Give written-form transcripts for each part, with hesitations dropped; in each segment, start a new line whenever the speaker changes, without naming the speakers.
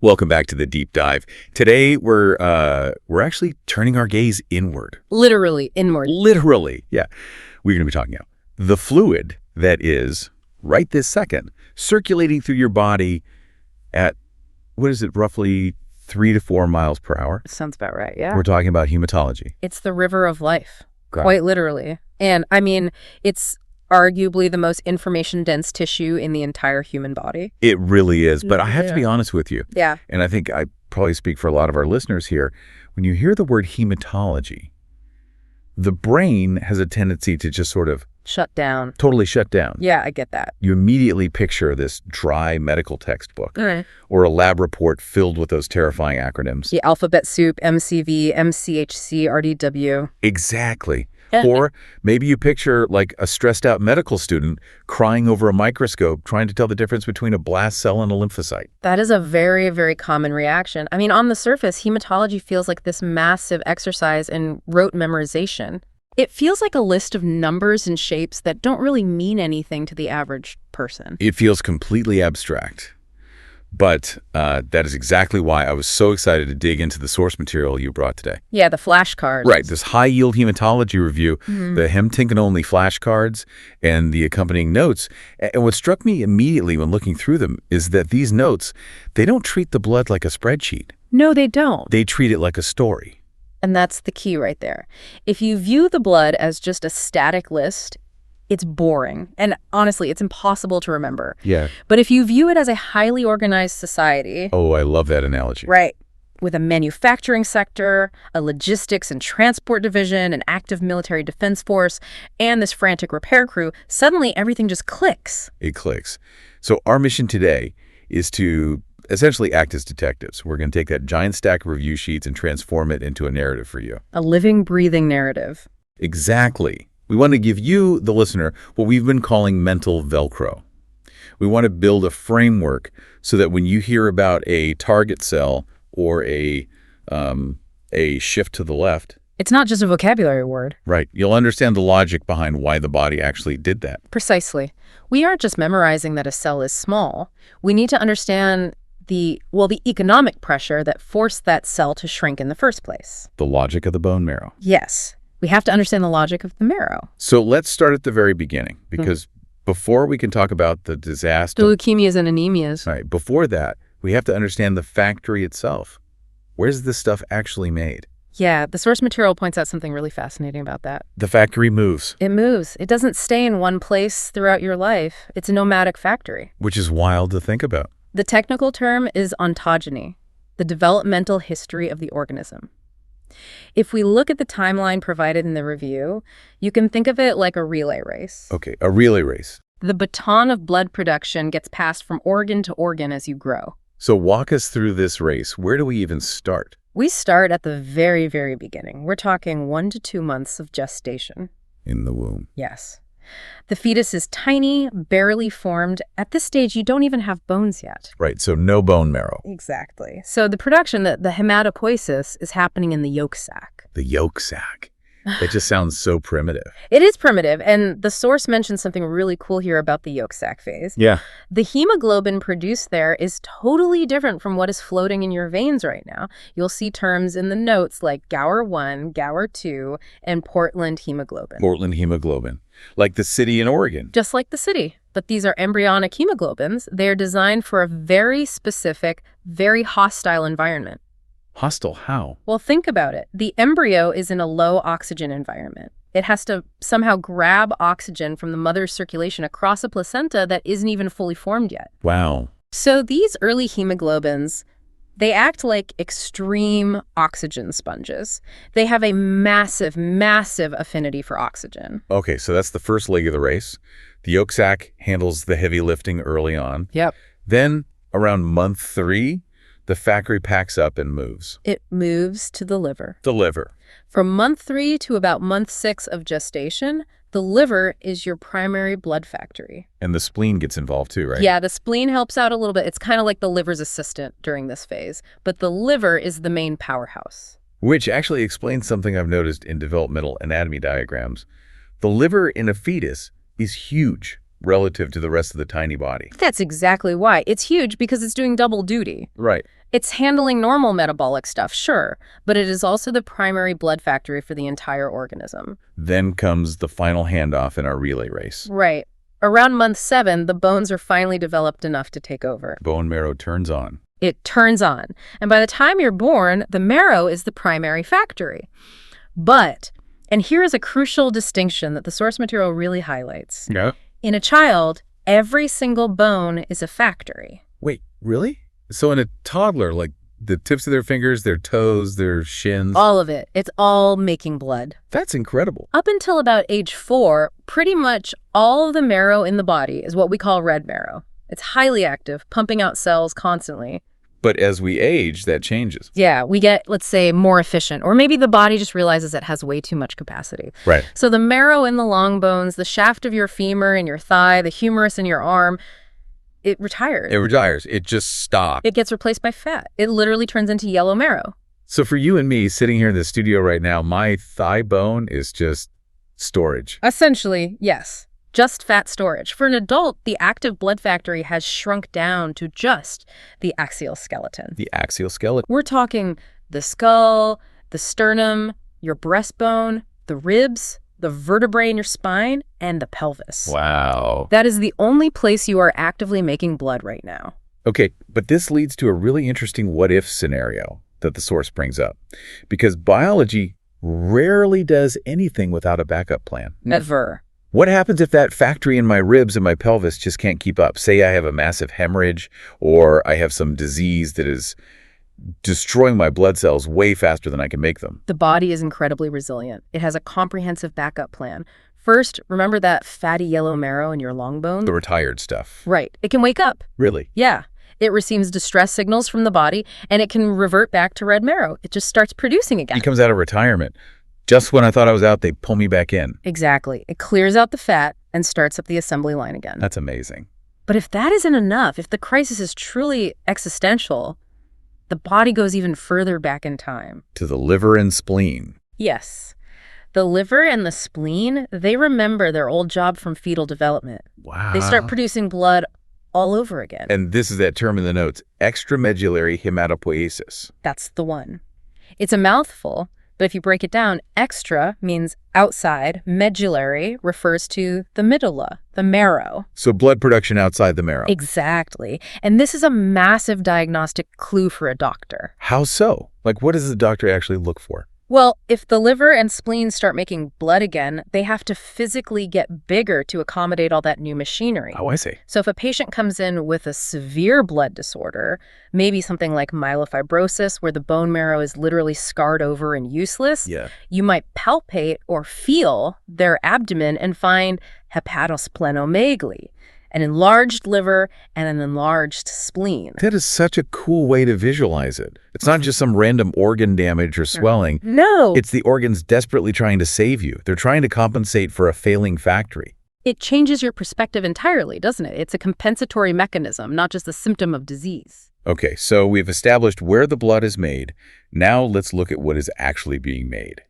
Welcome back to the deep dive. Today we're actually turning our gaze inward.
Literally inward.
Literally, yeah. We're going to be talking about the fluid that is right this second circulating through your body at roughly 3 to 4 miles per hour.
Sounds about right. Yeah.
We're talking about hematology.
It's the river of life,
Got it.
quite literally. And I mean, it's arguably the most information-dense tissue in the entire human body.
It really is. But I have to be honest with you.
Yeah.
And I think I probably speak for a lot of our listeners here. When you hear the word hematology, the brain has a tendency to just sort of
Shut down.
totally shut down.
Yeah, I get that.
You immediately picture this dry medical textbook
Okay.
or a lab report filled with those terrifying acronyms.
The alphabet soup, MCV, MCHC, RDW.
Exactly. Or maybe you picture like a stressed out medical student crying over a microscope trying to tell the difference between a blast cell and a lymphocyte.
That is a very, very common reaction. I mean, on the surface, hematology feels like this massive exercise in rote memorization. It feels like a list of numbers and shapes that don't really mean anything to the average person.
It feels completely abstract. But that is exactly why I was so excited to dig into the source material you brought today.
Yeah, the flashcards.
Right, this high-yield hematology review, the Hem-Tinkin-only flashcards, and the accompanying notes. And what struck me immediately when looking through them is that these notes, they don't treat the blood like a spreadsheet.
No, they don't.
They treat it like a story.
And that's the key right there. If you view the blood as just a static list, it's boring. And honestly, it's impossible to remember.
Yeah.
But if you view it as a highly organized society...
Oh, I love that analogy.
Right. With a manufacturing sector, a logistics and transport division, an active military defense force, and this frantic repair crew, suddenly everything just clicks.
It clicks. So our mission today is to essentially act as detectives. We're going to take that giant stack of review sheets and transform it into a narrative for you.
A living, breathing narrative.
Exactly. We want to give you, the listener, what we've been calling mental Velcro. We want to build a framework so that when you hear about a target cell or a shift to the left,
It's not just a vocabulary word.
right, you'll understand the logic behind why the body actually did that.
Precisely. We aren't just memorizing that a cell is small. We need to understand the economic pressure that forced that cell to shrink in the first place.
The logic of the bone marrow.
Yes. We have to understand the logic of the marrow.
So let's start at the very beginning, because before we can talk about the disaster,
The leukemias and anemias.
right, before that, we have to understand the factory itself. Where's this stuff actually made?
Yeah, the source material points out something really fascinating about that.
The factory moves,
It moves. It doesn't stay in one place throughout your life. It's a nomadic factory.
which is wild to think about.
The technical term is ontogeny, the developmental history of the organism. If we look at the timeline provided in the review, you can think of it like a relay race.
Okay, a relay race.
The baton of blood production gets passed from organ to organ as you grow.
So walk us through this race. Where do we even start?
We start at the very, very beginning. We're talking 1 to 2 months of gestation.
In the womb.
Yes. The fetus is tiny, barely formed. At this stage, you don't even have bones yet.
Right, so no bone marrow.
Exactly. So the production, the hematopoiesis, is happening in the yolk sac.
The yolk sac. That just sounds so primitive.
It is primitive, and the source mentions something really cool here about the yolk sac phase.
Yeah.
The hemoglobin produced there is totally different from what is floating in your veins right now. You'll see terms in the notes like Gower 1, Gower 2, and Portland hemoglobin.
Portland hemoglobin. Like the city in Oregon.
Just like the city. But these are embryonic hemoglobins. They are designed for a very specific, very hostile environment.
Hostile how?
Well, think about it. The embryo is in a low oxygen environment. It has to somehow grab oxygen from the mother's circulation across a placenta that isn't even fully formed yet.
Wow.
So these early hemoglobins, they act like extreme oxygen sponges. They have a massive, massive affinity for oxygen.
Okay, so that's the first leg of the race. The yolk sac handles the heavy lifting early on.
Yep.
Then, around month 3, the factory packs up and moves.
It moves to the liver.
The liver.
From month 3 to about month 6 of gestation, the liver is your primary blood factory.
And the spleen gets involved too, right?
Yeah, the spleen helps out a little bit. It's kind of like the liver's assistant during this phase. But the liver is the main powerhouse.
Which actually explains something I've noticed in developmental anatomy diagrams. The liver in a fetus is huge relative to the rest of the tiny body.
That's exactly why. It's huge because it's doing double duty.
Right.
It's handling normal metabolic stuff, sure, but it is also the primary blood factory for the entire organism.
Then comes the final handoff in our relay race.
Right. Around month 7, the bones are finally developed enough to take over.
Bone marrow turns on.
It turns on. And by the time you're born, the marrow is the primary factory. But, and here is a crucial distinction that the source material really highlights.
Yeah.
In a child, every single bone is a factory.
Wait, really? So in a toddler, like the tips of their fingers, their toes, their shins.
All of it. It's all making blood.
That's incredible.
Up until about age 4, pretty much all of the marrow in the body is what we call red marrow. It's highly active, pumping out cells constantly.
But as we age, that changes.
Yeah, we get, let's say, more efficient. Or maybe the body just realizes it has way too much capacity.
Right.
So the marrow in the long bones, the shaft of your femur and your thigh, the humerus in your arm, it retires.
It retires. It just stops.
It gets replaced by fat. It literally turns into yellow marrow.
So for you and me sitting here in the studio right now, my thigh bone is just storage.
Essentially, yes. Just fat storage. For an adult, the active blood factory has shrunk down to just the axial skeleton.
The axial skeleton.
We're talking the skull, the sternum, your breastbone, the ribs, the vertebrae in your spine, and the pelvis.
Wow.
That is the only place you are actively making blood right now.
Okay, but this leads to a really interesting what-if scenario that the source brings up. Because biology rarely does anything without a backup plan.
Never.
What happens if that factory in my ribs and my pelvis just can't keep up? Say I have a massive hemorrhage, or I have some disease that is destroying my blood cells way faster than I can make them.
The body is incredibly resilient. It has a comprehensive backup plan. First, remember that fatty yellow marrow in your long bones?
The retired stuff.
Right. It can wake up.
Really?
Yeah. It receives distress signals from the body, and it can revert back to red marrow. It just starts producing again.
He comes out of retirement. Just when I thought I was out, they pull me back in.
Exactly. It clears out the fat and starts up the assembly line again.
That's amazing.
But if that isn't enough, if the crisis is truly existential, the body goes even further back in time.
To the liver and spleen.
Yes. The liver and the spleen, they remember their old job from fetal development.
Wow.
They start producing blood all over again.
And this is that term in the notes, extramedullary hematopoiesis.
That's the one. It's a mouthful, but if you break it down, extra means outside, medullary refers to the medulla, the marrow.
So blood production outside the marrow.
Exactly. And this is a massive diagnostic clue for a doctor.
How so? Like, what does the doctor actually look for?
Well, if the liver and spleen start making blood again, they have to physically get bigger to accommodate all that new machinery.
Oh, I see.
So if a patient comes in with a severe blood disorder, maybe something like myelofibrosis, where the bone marrow is literally scarred over and useless,
Yeah.
you might palpate or feel their abdomen and find hepatosplenomegaly, an enlarged liver and an enlarged spleen.
That is such a cool way to visualize it. It's not just some random organ damage or swelling.
No.
It's the organs desperately trying to save you. They're trying to compensate for a failing factory.
It changes your perspective entirely, doesn't it? It's a compensatory mechanism, not just a symptom of disease.
Okay, so we've established where the blood is made. Now let's look at what is actually being made.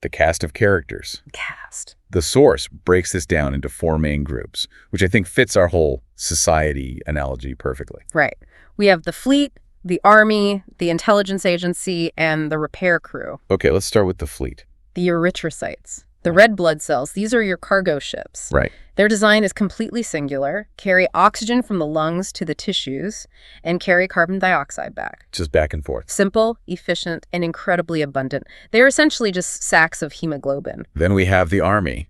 The cast of characters.
Cast.
The source breaks this down into 4 main groups, which I think fits our whole society analogy perfectly.
Right. We have the fleet, the army, the intelligence agency, and the repair crew.
Okay, let's start with the fleet.
The erythrocytes. The red blood cells, these are your cargo ships.
Right.
Their design is completely singular, carry oxygen from the lungs to the tissues, and carry carbon dioxide back.
Just back and forth.
Simple, efficient, and incredibly abundant. They're essentially just sacks of hemoglobin.
Then we have the army,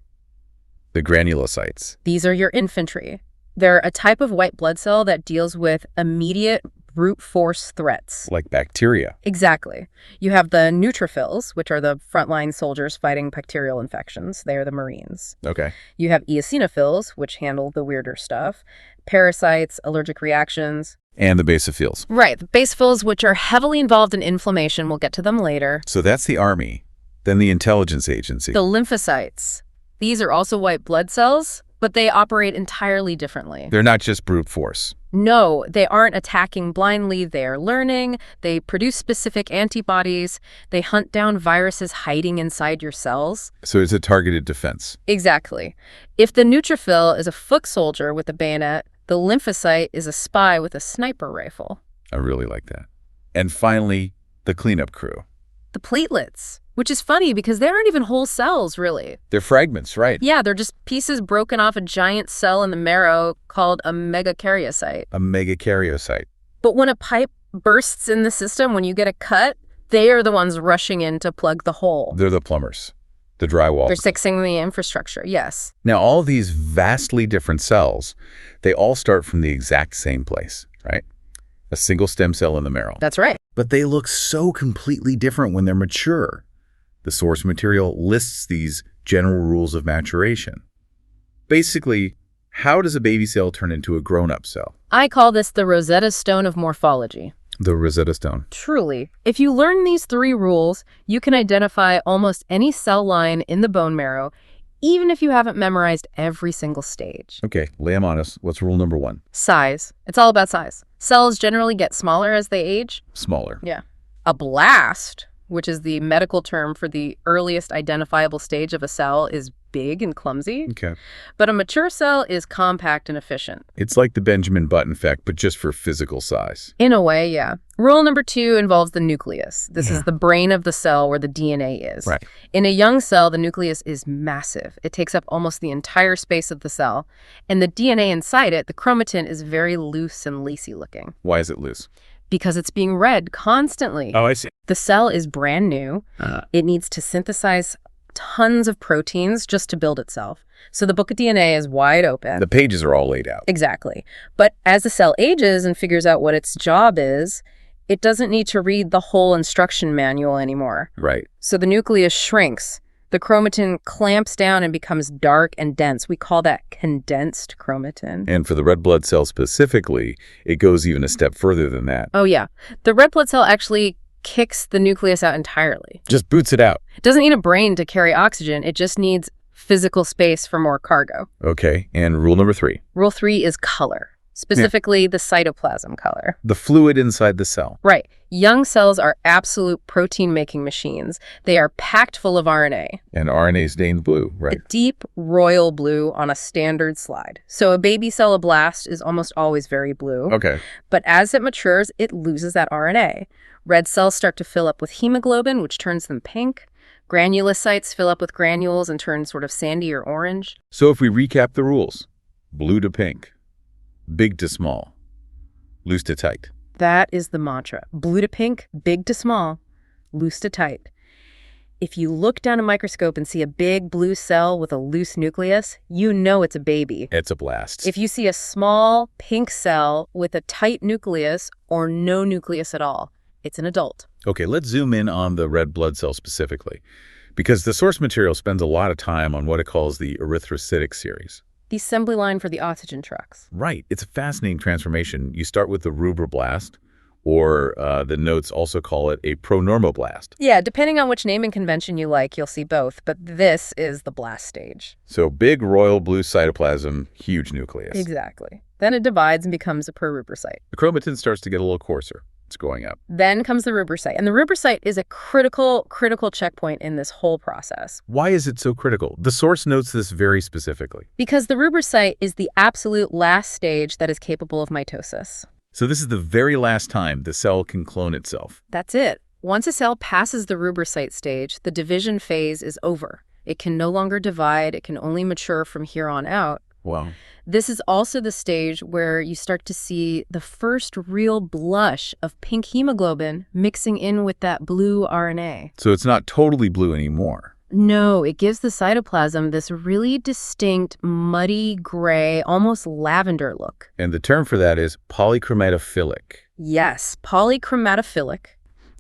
the granulocytes.
These are your infantry. They're a type of white blood cell that deals with immediate brute force threats.
Like bacteria.
Exactly. You have the neutrophils, which are the frontline soldiers fighting bacterial infections. They are the Marines.
Okay.
You have eosinophils, which handle the weirder stuff, parasites, allergic reactions.
And the basophils.
Right, the basophils, which are heavily involved in inflammation. We'll get to them later.
So that's the army. Then the intelligence agency.
The lymphocytes. These are also white blood cells, but they operate entirely differently.
They're not just brute force.
No, they aren't attacking blindly. They are learning. They produce specific antibodies. They hunt down viruses hiding inside your cells.
So it's a targeted defense.
Exactly. If the neutrophil is a foot soldier with a bayonet, the lymphocyte is a spy with a sniper rifle.
I really like that. And finally, the cleanup crew.
The platelets, which is funny because they aren't even whole cells, really.
They're fragments, right?
Yeah, they're just pieces broken off a giant cell in the marrow called a megakaryocyte.
A megakaryocyte.
But when a pipe bursts in the system, when you get a cut, they are the ones rushing in to plug the hole.
They're the plumbers, the drywall.
They're fixing the infrastructure, yes.
Now, all these vastly different cells, they all start from the exact same place, right? A single stem cell in the marrow.
That's right.
But they look so completely different when they're mature. The source material lists these general rules of maturation. Basically, how does a baby cell turn into a grown-up cell?
I call this the Rosetta Stone of morphology.
The Rosetta Stone.
Truly. If you learn these 3 rules, you can identify almost any cell line in the bone marrow, even if you haven't memorized every single stage.
Okay, lay them on us. What's rule number 1?
Size. It's all about size. Cells generally get smaller as they age.
Smaller.
Yeah. A blast, which is the medical term for the earliest identifiable stage of a cell, is big and clumsy.
Okay.
But a mature cell is compact and efficient.
It's like the Benjamin Button effect, but just for physical size.
In a way, yeah. Rule number 2 involves the nucleus. This is the brain of the cell where the DNA is.
Right.
In a young cell, the nucleus is massive. It takes up almost the entire space of the cell. And the DNA inside it, the chromatin, is very loose and lacy looking.
Why is it loose?
Because it's being read constantly.
Oh, I see.
The cell is brand new. It needs to synthesize tons of proteins just to build itself. So the book of DNA is wide open.
The pages are all laid out.
Exactly. But as the cell ages and figures out what its job is, it doesn't need to read the whole instruction manual anymore.
Right.
So the nucleus shrinks. The chromatin clamps down and becomes dark and dense. We call that condensed chromatin.
And for the red blood cell specifically, it goes even a step further than that.
Oh, yeah. The red blood cell actually kicks the nucleus out entirely.
Just boots it out.
It doesn't need a brain to carry oxygen. It just needs physical space for more cargo.
Okay, and rule number 3.
Rule 3 is color, specifically the cytoplasm color.
The fluid inside the cell.
Right. Young cells are absolute protein-making machines. They are packed full of RNA.
And RNA is stained blue, right?
A deep royal blue on a standard slide. So a baby cell ablast is almost always very blue.
Okay.
But as it matures, it loses that RNA. Red cells start to fill up with hemoglobin, which turns them pink. Granulocytes fill up with granules and turn sort of sandy or orange.
So if we recap the rules, blue to pink, big to small, loose to tight.
That is the mantra. Blue to pink, big to small, loose to tight. If you look down a microscope and see a big blue cell with a loose nucleus, you know it's a baby.
It's a blast.
If you see a small pink cell with a tight nucleus or no nucleus at all, it's an adult.
Okay, let's zoom in on the red blood cell specifically, because the source material spends a lot of time on what it calls the erythrocytic series.
The assembly line for the oxygen trucks.
Right. It's a fascinating transformation. You start with the rubroblast, or the notes also call it a pronormoblast.
Yeah, depending on which naming convention you like, you'll see both, but this is the blast stage.
So big royal blue cytoplasm, huge nucleus.
Exactly. Then it divides and becomes a prorubrocyte.
The chromatin starts to get a little coarser. It's going up.
Then comes the rubrocyte, and the rubrocyte is a critical checkpoint in this whole process.
Why is it so critical? The source notes this very specifically.
Because the rubrocyte is the absolute last stage that is capable of mitosis.
So this is the very last time the cell can clone itself.
That's it. Once a cell passes the rubrocyte stage, the division phase is over. It can no longer divide. It can only mature from here on out.
Wow.
This is also the stage where you start to see the first real blush of pink hemoglobin mixing in with that blue RNA.
So it's not totally blue anymore.
No, it gives the cytoplasm this really distinct, muddy, gray, almost lavender look.
And the term for that is polychromatophilic.
Yes, polychromatophilic,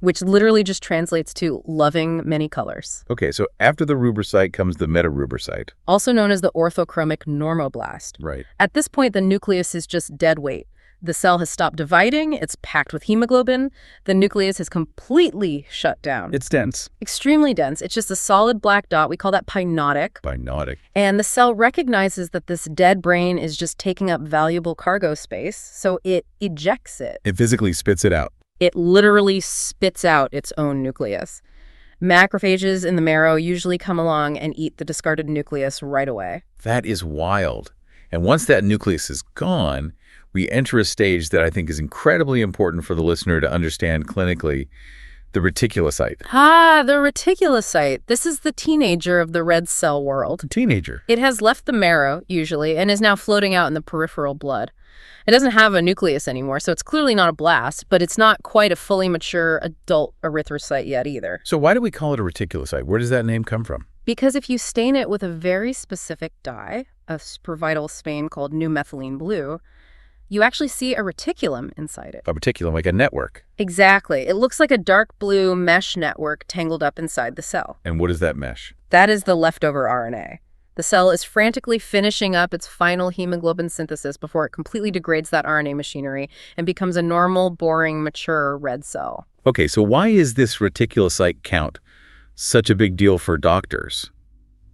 which literally just translates to loving many colors.
Okay, so after the rubrocyte comes the metarubrocyte.
Also known as the orthochromic normoblast.
Right.
At this point, the nucleus is just dead weight. The cell has stopped dividing, it's packed with hemoglobin, the nucleus has completely shut down.
It's dense.
Extremely dense. It's just a solid black dot. We call that pynotic.
Pynotic.
And the cell recognizes that this dead brain is just taking up valuable cargo space, so it ejects it.
It physically spits it out.
It literally spits out its own nucleus. Macrophages in the marrow usually come along and eat the discarded nucleus right away.
That is wild. And once that nucleus is gone, we enter a stage that I think is incredibly important for the listener to understand clinically, the reticulocyte.
Ah, the reticulocyte. This is the teenager of the red cell world.
A teenager.
It has left the marrow, usually, and is now floating out in the peripheral blood. It doesn't have a nucleus anymore, so it's clearly not a blast, but it's not quite a fully mature adult erythrocyte yet either.
So why do we call it a reticulocyte? Where does that name come from?
Because if you stain it with a very specific dye, a supervital stain called new methylene blue, you actually see a reticulum inside it.
A reticulum, like a network.
Exactly. It looks like a dark blue mesh network tangled up inside the cell.
And what is that mesh?
That is the leftover RNA. The cell is frantically finishing up its final hemoglobin synthesis before it completely degrades that RNA machinery and becomes a normal, boring, mature red cell.
Okay, so why is this reticulocyte count such a big deal for doctors?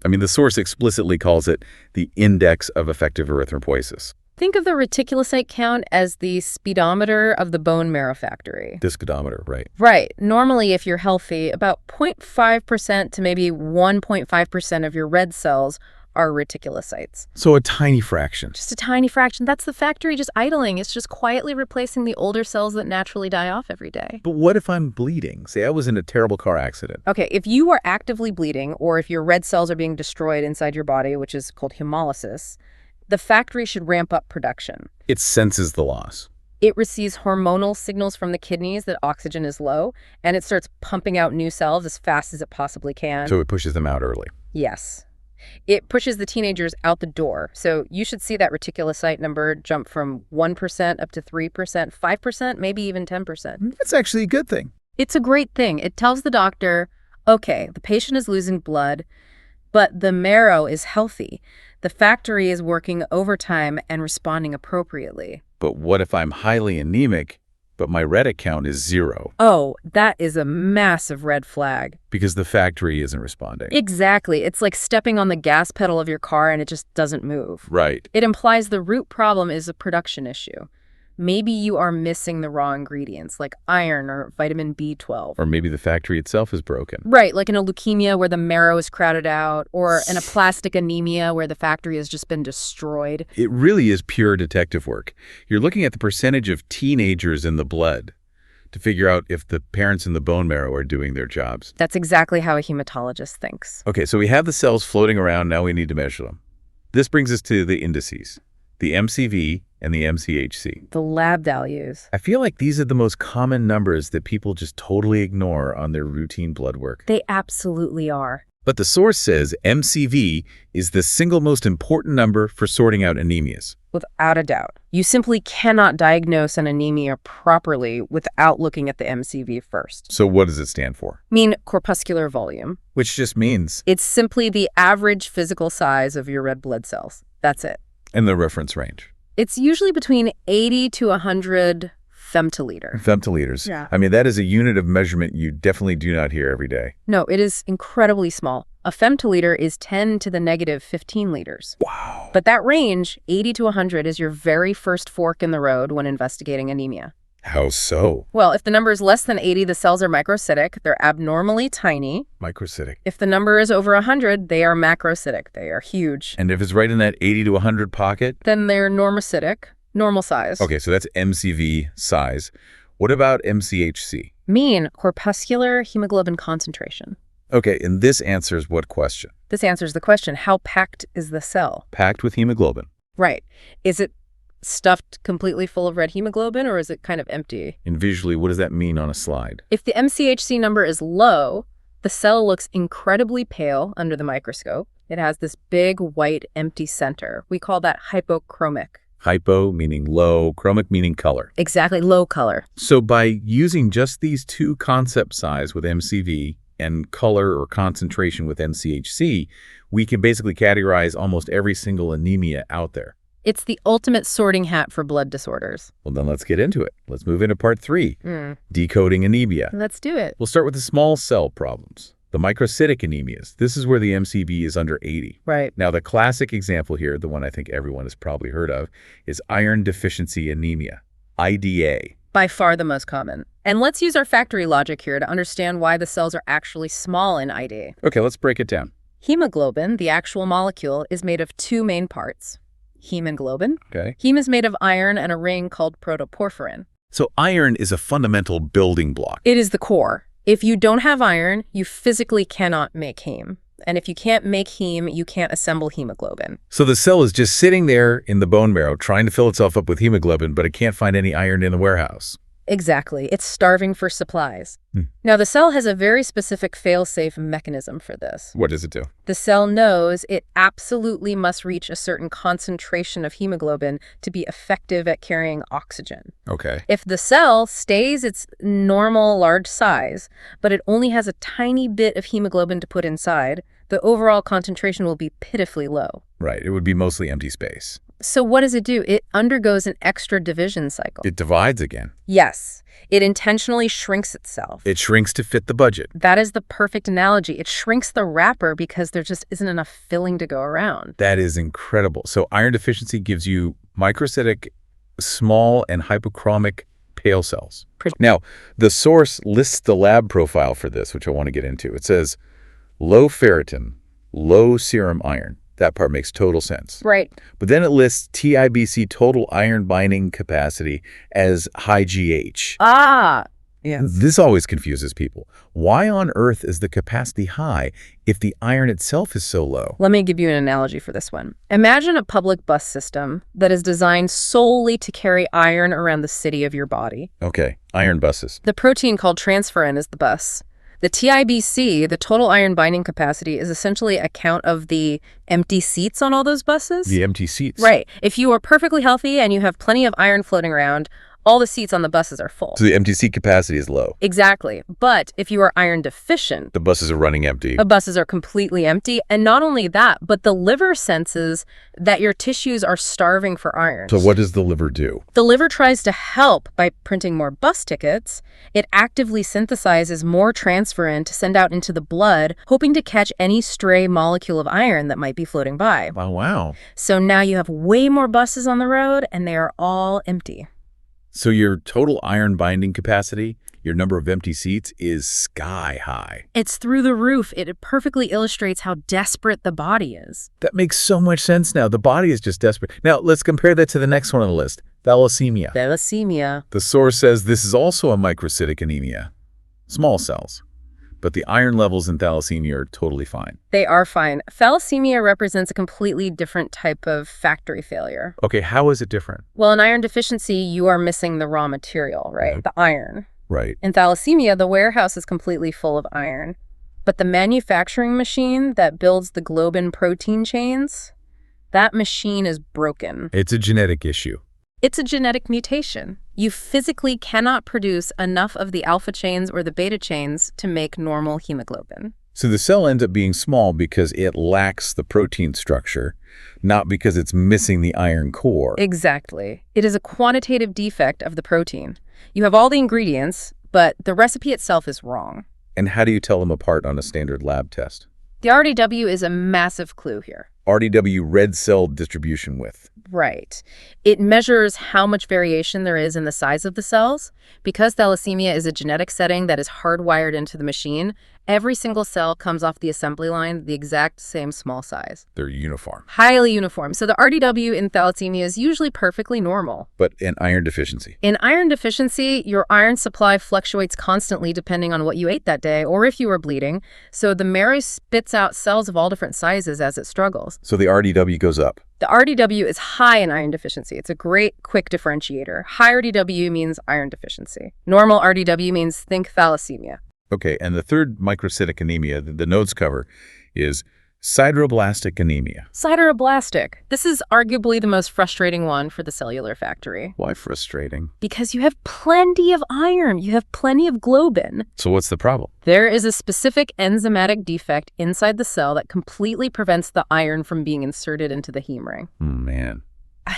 I mean, the source explicitly calls it the index of effective erythropoiesis.
Think of the reticulocyte count as the speedometer of the bone marrow factory.
The speedometer, right?
Right. Normally, if you're healthy, about 0.5% to maybe 1.5% of your red cells are reticulocytes.
So a tiny fraction.
Just a tiny fraction. That's the factory just idling. It's just quietly replacing the older cells that naturally die off every day.
But what if I'm bleeding? Say I was in a terrible car accident.
Okay, if you are actively bleeding or if your red cells are being destroyed inside your body, which is called hemolysis, the factory should ramp up production.
It senses the loss.
It receives hormonal signals from the kidneys that oxygen is low, and it starts pumping out new cells as fast as it possibly can.
So it pushes them out early.
Yes. It pushes the teenagers out the door. So you should see that reticulocyte number jump from 1% up to 3%, 5%, maybe even 10%.
That's actually a good thing.
It's a great thing. It tells the doctor, okay, the patient is losing blood, but the marrow is healthy. The factory is working overtime and responding appropriately.
But what if I'm highly anemic, but my red count is 0?
Oh, that is a massive red flag.
Because the factory isn't responding.
Exactly. It's like stepping on the gas pedal of your car and it just doesn't move.
Right.
It implies the root problem is a production issue. Maybe you are missing the raw ingredients, like iron or vitamin B12.
Or maybe the factory itself is broken.
Right, like in a leukemia where the marrow is crowded out, or in a plastic anemia where the factory has just been destroyed.
It really is pure detective work. You're looking at the percentage of teenagers in the blood to figure out if the parents in the bone marrow are doing their jobs.
That's exactly how a hematologist thinks.
Okay, so we have the cells floating around. Now we need to measure them. This brings us to the indices, the MCV and the MCHC.
The lab values.
I feel like these are the most common numbers that people just totally ignore on their routine blood work.
They absolutely are.
But the source says MCV is the single most important number for sorting out anemias.
Without a doubt. You simply cannot diagnose an anemia properly without looking at the MCV first.
So what does it stand for?
Mean corpuscular volume.
Which just means?
It's simply the average physical size of your red blood cells. That's it.
And the reference range.
It's usually between 80 to 100 femtoliter.
Femtoliters.
Yeah.
I mean, that is a unit of measurement you definitely do not hear every day.
No, it is incredibly small. A femtoliter is 10 to the negative 15 liters.
Wow.
But that range, 80 to 100, is your very first fork in the road when investigating anemia.
How so?
Well, if the number is less than 80, the cells are microcytic. They're abnormally tiny.
Microcytic.
If the number is over 100, they are macrocytic. They are huge.
And if it's right in that 80 to 100 pocket?
Then they're normocytic, normal size.
Okay, so that's MCV size. What about MCHC?
Mean corpuscular hemoglobin concentration.
Okay, and this answers what question?
This answers the question, how packed is the cell?
Packed with hemoglobin.
Right. Is it stuffed completely full of red hemoglobin, or is it kind of empty?
And visually, what does that mean on a slide?
If the MCHC number is low, the cell looks incredibly pale under the microscope. It has this big, white, empty center. We call that hypochromic.
Hypo meaning low, chromic meaning color.
Exactly, low color.
So by using just these two concept size with MCV and color or concentration with MCHC, we can basically categorize almost every single anemia out there.
It's the ultimate sorting hat for blood disorders.
Well, then let's get into it. Let's move into part 3, decoding anemia.
Let's do it.
We'll start with the small cell problems, the microcytic anemias. This is where the MCV is under 80.
Right.
Now, the classic example here, the one I think everyone has probably heard of, is iron deficiency anemia, IDA.
By far the most common. And let's use our factory logic here to understand why the cells are actually small in ID.
Okay, let's break it down.
Hemoglobin, the actual molecule, is made of two main parts. Hemoglobin.
Okay.
Heme is made of iron and a ring called protoporphyrin.
So iron is a fundamental building block.
It is the core. If you don't have iron, you physically cannot make heme. And if you can't make heme, you can't assemble hemoglobin.
So the cell is just sitting there in the bone marrow trying to fill itself up with hemoglobin, but it can't find any iron in the warehouse.
Exactly. It's starving for supplies. Now, the cell has a very specific fail-safe mechanism for this.
What does it do?
The cell knows it absolutely must reach a certain concentration of hemoglobin to be effective at carrying oxygen.
Okay.
If the cell stays its normal large size, but it only has a tiny bit of hemoglobin to put inside, the overall concentration will be pitifully low.
Right. It would be mostly empty space.
So what does it do? It undergoes an extra division cycle.
It divides again.
Yes, it intentionally shrinks itself.
It shrinks to fit the budget.
That is the perfect analogy. It shrinks the wrapper because there just isn't enough filling to go around.
That is incredible. So iron deficiency gives you microcytic, small, and hypochromic pale cells. Now, the source lists the lab profile for this, which I want to get into. It says low ferritin, low serum iron. That part makes total sense.
Right.
But then it lists TIBC, total iron binding capacity, as high GH.
Ah, yes.
This always confuses people. Why on earth is the capacity high if the iron itself is so low?
Let me give you an analogy for this one. Imagine a public bus system that is designed solely to carry iron around the city of your body.
Okay, iron buses.
The protein called transferrin is the bus. The TIBC, the total iron binding capacity, is essentially a count of the empty seats on all those buses.
The empty seats.
Right. If you are perfectly healthy and you have plenty of iron floating around, all the seats on the buses are full.
So the empty seat capacity is low.
Exactly. But if you are iron deficient,
The buses are running empty.
the buses are completely empty. And not only that, but the liver senses that your tissues are starving for iron.
So what does the liver do?
The liver tries to help by printing more bus tickets. It actively synthesizes more transferrin to send out into the blood, hoping to catch any stray molecule of iron that might be floating by.
Oh, wow.
So now you have way more buses on the road, and they are all empty.
So your total iron binding capacity, your number of empty seats, is sky high.
It's through the roof. It perfectly illustrates how desperate the body is.
That makes so much sense now. The body is just desperate. Now, let's compare that to the next one on the list, thalassemia.
Thalassemia.
The source says this is also a microcytic anemia, small cells. But the iron levels in thalassemia are totally fine.
They are fine. Thalassemia represents a completely different type of factory failure.
Okay, how is it different?
Well, in iron deficiency, you are missing the raw material, right? The iron.
Right.
In thalassemia, the warehouse is completely full of iron. But the manufacturing machine that builds the globin protein chains, that machine is broken.
It's a genetic issue.
It's a genetic mutation. You physically cannot produce enough of the alpha chains or the beta chains to make normal hemoglobin.
So the cell ends up being small because it lacks the protein structure, not because it's missing the iron core.
Exactly. It is a quantitative defect of the protein. You have all the ingredients, but the recipe itself is wrong.
And how do you tell them apart on a standard lab test?
The RDW is a massive clue here.
RDW, red cell distribution width.
Right. It measures how much variation there is in the size of the cells. Because thalassemia is a genetic setting that is hardwired into the machine, every single cell comes off the assembly line the exact same small size.
They're uniform.
Highly uniform. So the RDW in thalassemia is usually perfectly normal.
But an iron deficiency.
In iron deficiency, your iron supply fluctuates constantly depending on what you ate that day or if you were bleeding. So the marrow spits out cells of all different sizes as it struggles.
So the RDW goes up.
The RDW is high in iron deficiency. It's a great, quick differentiator. High RDW means iron deficiency. Normal RDW means think thalassemia.
Okay, and the third microcytic anemia that the notes cover is sideroblastic anemia.
Sideroblastic. This is arguably the most frustrating one for the cellular factory.
Why frustrating?
Because you have plenty of iron. You have plenty of globin.
So what's the problem?
There is a specific enzymatic defect inside the cell that completely prevents the iron from being inserted into the heme ring.
Man.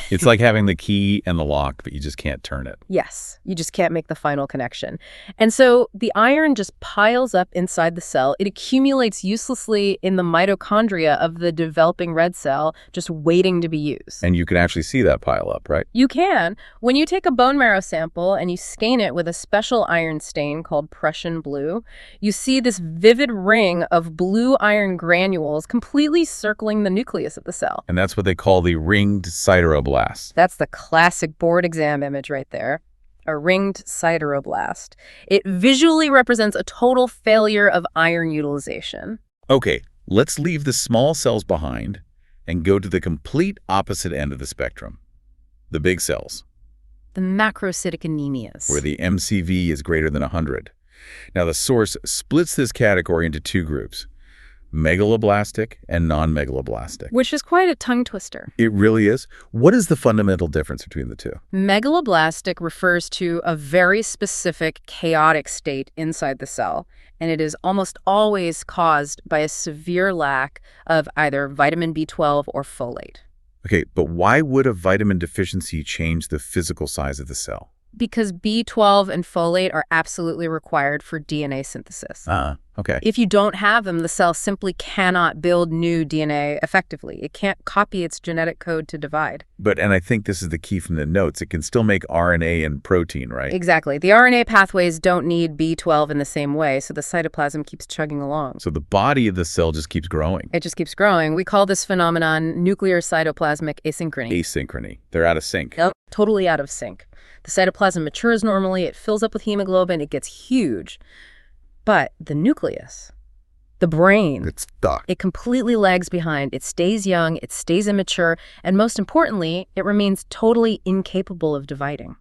It's like having the key and the lock, but you just can't turn it.
Yes, you just can't make the final connection. And so the iron just piles up inside the cell. It accumulates uselessly in the mitochondria of the developing red cell, just waiting to be used.
And you can actually see that pile up, right?
You can. When you take a bone marrow sample and you stain it with a special iron stain called Prussian blue, you see this vivid ring of blue iron granules completely circling the nucleus of the cell.
And that's what they call the ringed sideroblast.
That's the classic board exam image right there. A ringed sideroblast. It visually represents a total failure of iron utilization.
Okay, let's leave the small cells behind and go to the complete opposite end of the spectrum. The big cells.
The macrocytic anemias.
Where the MCV is greater than 100. Now, the source splits this category into two groups, megaloblastic and non-megaloblastic.
Which is quite a tongue twister.
It really is. What is the fundamental difference between the two?
Megaloblastic refers to a very specific chaotic state inside the cell, and it is almost always caused by a severe lack of either vitamin B12 or folate.
Okay, but why would a vitamin deficiency change the physical size of the cell?
Because B12 and folate are absolutely required for DNA synthesis.
Okay.
If you don't have them, the cell simply cannot build new DNA effectively. It can't copy its genetic code to divide.
And I think this is the key from the notes, it can still make RNA and protein, right?
Exactly. The RNA pathways don't need B12 in the same way, so the cytoplasm keeps chugging along.
So the body of the cell just keeps growing.
It just keeps growing. We call this phenomenon nuclear cytoplasmic asynchrony.
Asynchrony. They're out of sync.
Yep, totally out of sync. The cytoplasm matures normally, it fills up with hemoglobin, it gets huge. But the nucleus, the brain,
It's stuck.
it completely lags behind. It stays young, it stays immature, and most importantly, it remains totally incapable of dividing.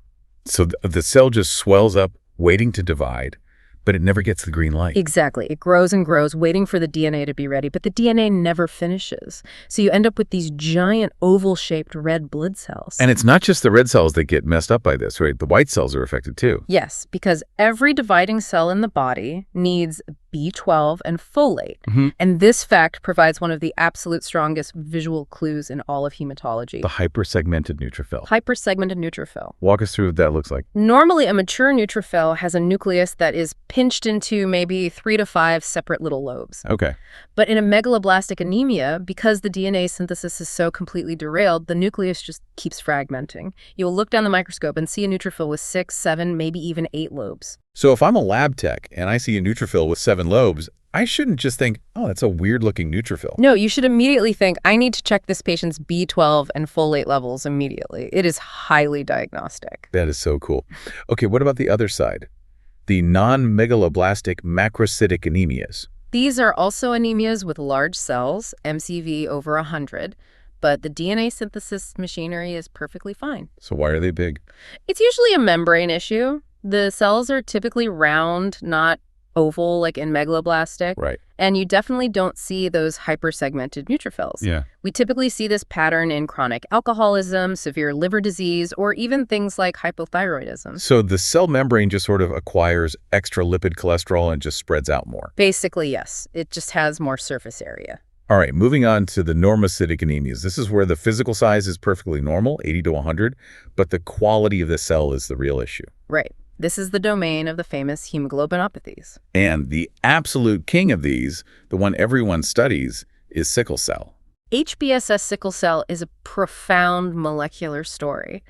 So the cell just swells up, waiting to divide, but it never gets the green light.
Exactly. It grows and grows, waiting for the DNA to be ready, but the DNA never finishes. So you end up with these giant oval-shaped red blood cells.
And it's not just the red cells that get messed up by this, right? The white cells are affected too.
Yes, because every dividing cell in the body needs B12 and folate. And this fact provides one of the absolute strongest visual clues in all of hematology.
The hypersegmented neutrophil.
Hypersegmented neutrophil.
Walk us through what that looks like.
Normally, a mature neutrophil has a nucleus that is pinched into maybe 3 to 5 separate little lobes.
Okay.
But in a megaloblastic anemia, because the DNA synthesis is so completely derailed, the nucleus just keeps fragmenting. You'll look down the microscope and see a neutrophil with 6, 7, maybe even 8 lobes.
So if I'm a lab tech and I see a neutrophil with 7 lobes, I shouldn't just think, oh, that's a weird-looking neutrophil.
No, you should immediately think, I need to check this patient's B12 and folate levels immediately. It is highly diagnostic.
That is so cool. Okay, what about the other side? The non-megaloblastic macrocytic anemias.
These are also anemias with large cells, MCV over 100, but the DNA synthesis machinery is perfectly fine.
So why are they big?
It's usually a membrane issue. The cells are typically round, not oval like in megaloblastic.
Right.
And you definitely don't see those hypersegmented neutrophils.
Yeah.
We typically see this pattern in chronic alcoholism, severe liver disease, or even things like hypothyroidism.
So the cell membrane just sort of acquires extra lipid cholesterol and just spreads out more.
Basically, yes. It just has more surface area.
All right, moving on to the normocytic anemias. This is where the physical size is perfectly normal, 80 to 100, but the quality of the cell is the real issue.
Right. This is the domain of the famous hemoglobinopathies.
And the absolute king of these, the one everyone studies, is sickle cell.
HBSS sickle cell is a profound molecular story.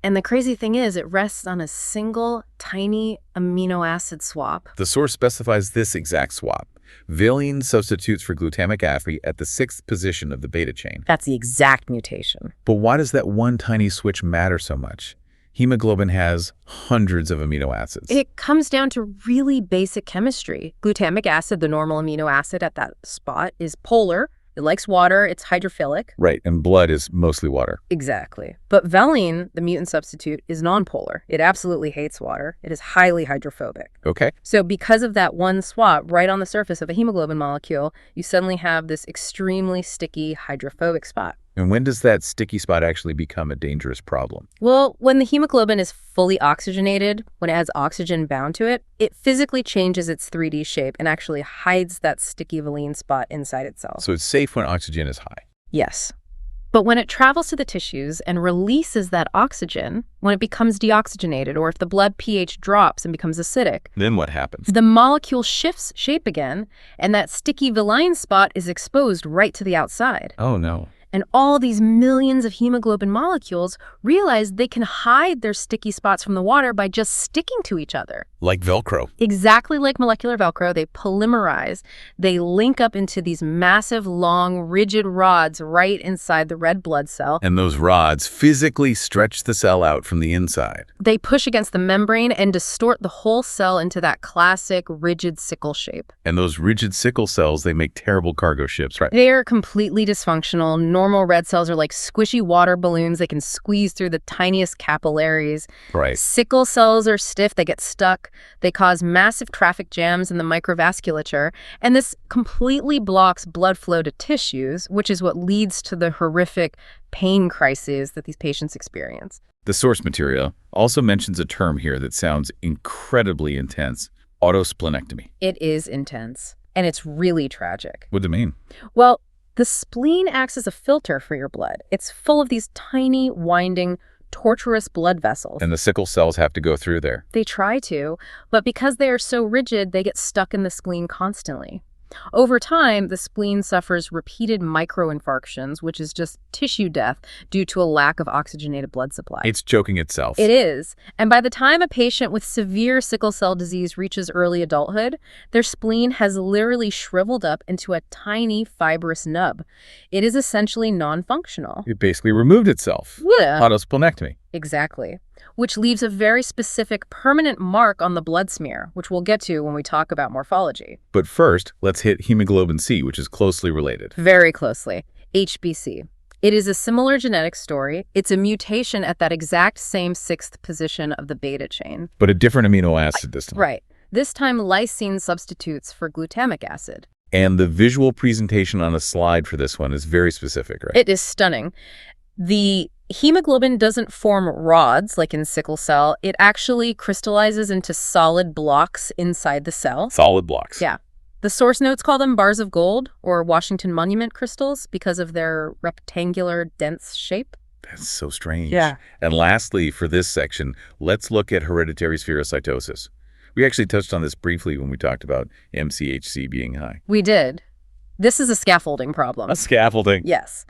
And the crazy thing is, it rests on a single tiny amino acid swap.
The source specifies this exact swap. Valine substitutes for glutamic acid at the 6th position of the beta chain.
That's the exact mutation.
But why does that one tiny switch matter so much? Hemoglobin has hundreds of amino acids.
It comes down to really basic chemistry. Glutamic acid, the normal amino acid at that spot, is polar. It likes water. It's hydrophilic.
Right, and blood is mostly water.
Exactly. But valine, the mutant substitute, is nonpolar. It absolutely hates water. It is highly hydrophobic.
Okay.
So because of that one swap right on the surface of a hemoglobin molecule, you suddenly have this extremely sticky hydrophobic spot.
And when does that sticky spot actually become a dangerous problem?
Well, when the hemoglobin is fully oxygenated, when it has oxygen bound to it, it physically changes its 3D shape and actually hides that sticky valine spot inside itself.
So it's safe when oxygen is high.
Yes. But when it travels to the tissues and releases that oxygen, when it becomes deoxygenated or if the blood pH drops and becomes acidic,
Then what happens?
the molecule shifts shape again, and that sticky villine spot is exposed right to the outside.
Oh, no.
And all these millions of hemoglobin molecules realize they can hide their sticky spots from the water by just sticking to each other.
Like Velcro.
Exactly like molecular Velcro, they polymerize. They link up into these massive, long, rigid rods right inside the red blood cell.
And those rods physically stretch the cell out from the inside.
They push against the membrane and distort the whole cell into that classic rigid sickle shape.
And those rigid sickle cells, they make terrible cargo ships, right?
They are completely dysfunctional. Normal red cells are like squishy water balloons. They can squeeze through the tiniest capillaries.
Right.
Sickle cells are stiff. They get stuck. They cause massive traffic jams in the microvasculature. And this completely blocks blood flow to tissues, which is what leads to the horrific pain crises that these patients experience.
The source material also mentions a term here that sounds incredibly intense: autosplenectomy.
It is intense, and it's really tragic.
What does it mean?
Well, the spleen acts as a filter for your blood. It's full of these tiny, winding, tortuous blood vessels.
And the sickle cells have to go through there.
They try to, but because they are so rigid, they get stuck in the spleen constantly. Over time, the spleen suffers repeated microinfarctions, which is just tissue death due to a lack of oxygenated blood supply.
It's choking itself.
It is. And by the time a patient with severe sickle cell disease reaches early adulthood, their spleen has literally shriveled up into a tiny fibrous nub. It is essentially non-functional.
It basically removed itself.
Yeah.
Autosplenectomy.
Exactly. Which leaves a very specific permanent mark on the blood smear, which we'll get to when we talk about morphology.
But first, let's hit hemoglobin C, which is closely related.
Very closely. HBC. It is a similar genetic story. It's a mutation at that exact same sixth position of the beta chain.
But a different amino acid this time.
Right. This time, lysine substitutes for glutamic acid.
And the visual presentation on a slide for this one is very specific, right?
It is stunning. The hemoglobin doesn't form rods like in sickle cell. It actually crystallizes into solid blocks inside the cell.
Solid blocks.
Yeah. The source notes call them bars of gold or Washington Monument crystals because of their rectangular, dense shape.
That's so strange.
Yeah.
And lastly, for this section, let's look at hereditary spherocytosis. We actually touched on this briefly when we talked about MCHC being high.
We did. This is a scaffolding problem.
A scaffolding.
Yes.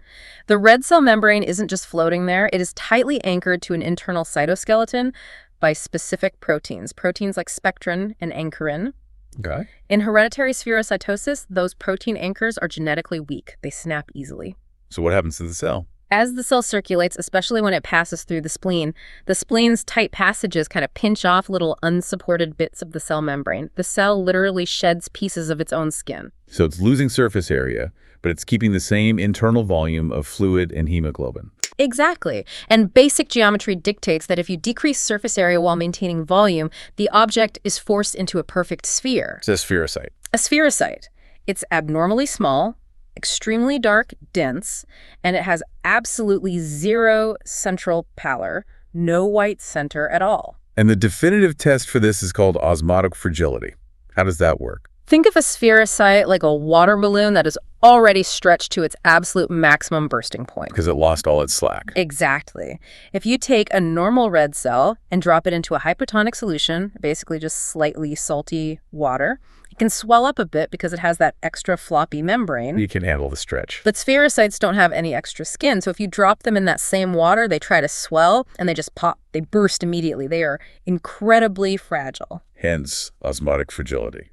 The red cell membrane isn't just floating there. It is tightly anchored to an internal cytoskeleton by specific proteins like spectrin and ankyrin.
Okay.
In hereditary spherocytosis, those protein anchors are genetically weak. They snap easily.
So what happens to the cell?
As the cell circulates, especially when it passes through the spleen's tight passages kind of pinch off little unsupported bits of the cell membrane. The cell literally sheds pieces of its own skin.
So it's losing surface area, but it's keeping the same internal volume of fluid and hemoglobin.
Exactly. And basic geometry dictates that if you decrease surface area while maintaining volume, the object is forced into a perfect sphere.
It's a spherocyte.
A spherocyte. It's abnormally small, extremely dark, dense, and it has absolutely zero central pallor, no white center at all.
And the definitive test for this is called osmotic fragility. How does that work?
Think of a spherocyte like a water balloon that is already stretched to its absolute maximum bursting point.
Because it lost all its slack.
Exactly. If you take a normal red cell and drop it into a hypotonic solution, basically just slightly salty water, it can swell up a bit because it has that extra floppy membrane.
You can handle the stretch.
But spherocytes don't have any extra skin, so if you drop them in that same water, they try to swell and they just pop. They burst immediately. They are incredibly fragile.
Hence, osmotic fragility.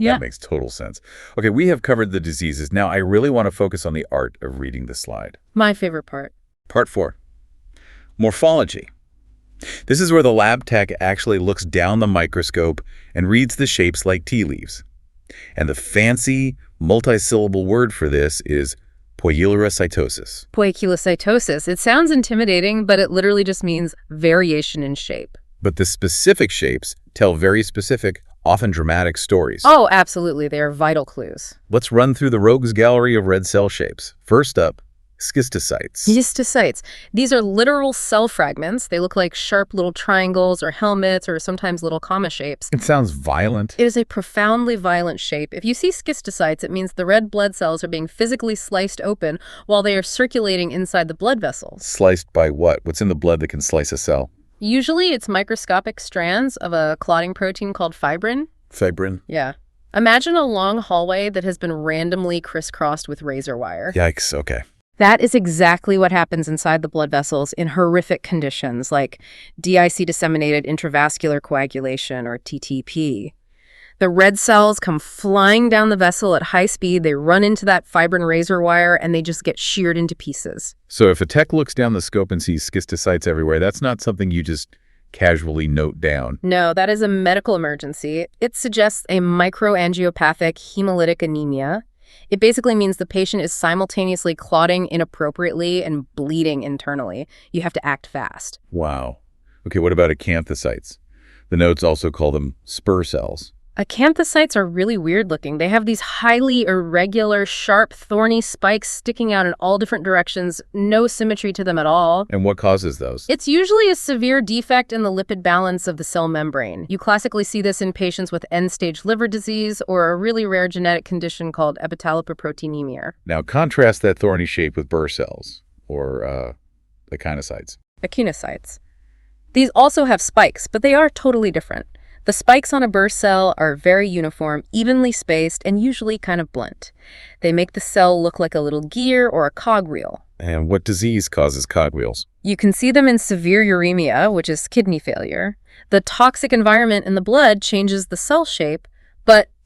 Yeah.
That makes total sense. Okay, we have covered the diseases. Now, I really want to focus on the art of reading the slide.
My favorite part.
Part 4. Morphology. This is where the lab tech actually looks down the microscope and reads the shapes like tea leaves. And the fancy, multisyllable word for this is poikilocytosis.
Poikilocytosis. It sounds intimidating, but it literally just means variation in shape.
But the specific shapes tell very specific, often dramatic stories.
Oh, absolutely. They are vital clues.
Let's run through the rogues gallery of red cell shapes. First up, Schistocytes.
Histiocytes. These are literal cell fragments. They look like sharp little triangles or helmets or sometimes little comma shapes.
It sounds violent.
It is a profoundly violent shape. If you see schistocytes, it means the red blood cells are being physically sliced open while they are circulating inside the blood vessels.
Sliced by what? What's in the blood that can slice a cell?
Usually it's microscopic strands of a clotting protein called fibrin.
Fibrin?
Yeah. Imagine a long hallway that has been randomly crisscrossed with razor wire.
Yikes, okay.
That is exactly what happens inside the blood vessels in horrific conditions like DIC-disseminated intravascular coagulation, or TTP. The red cells come flying down the vessel at high speed, they run into that fibrin razor wire, and they just get sheared into pieces.
So if a tech looks down the scope and sees schistocytes everywhere, that's not something you just casually note down.
No, that is a medical emergency. It suggests a microangiopathic hemolytic anemia. It basically means the patient is simultaneously clotting inappropriately and bleeding internally. You have to act fast.
Wow. Okay, what about acanthocytes? The notes also call them spur cells.
Acanthocytes are really weird looking. They have these highly irregular, sharp, thorny spikes sticking out in all different directions, no symmetry to them at all.
And what causes those?
It's usually a severe defect in the lipid balance of the cell membrane. You classically see this in patients with end-stage liver disease or a really rare genetic condition called abetalipoproteinemia.
Now contrast that thorny shape with Burr cells, or echinocytes.
Echinocytes. These also have spikes, but they are totally different. The spikes on a Burr cell are very uniform, evenly spaced, and usually kind of blunt. They make the cell look like a little gear or a cogwheel.
And what disease causes cogwheels?
You can see them in severe uremia, which is kidney failure. The toxic environment in the blood changes the cell shape,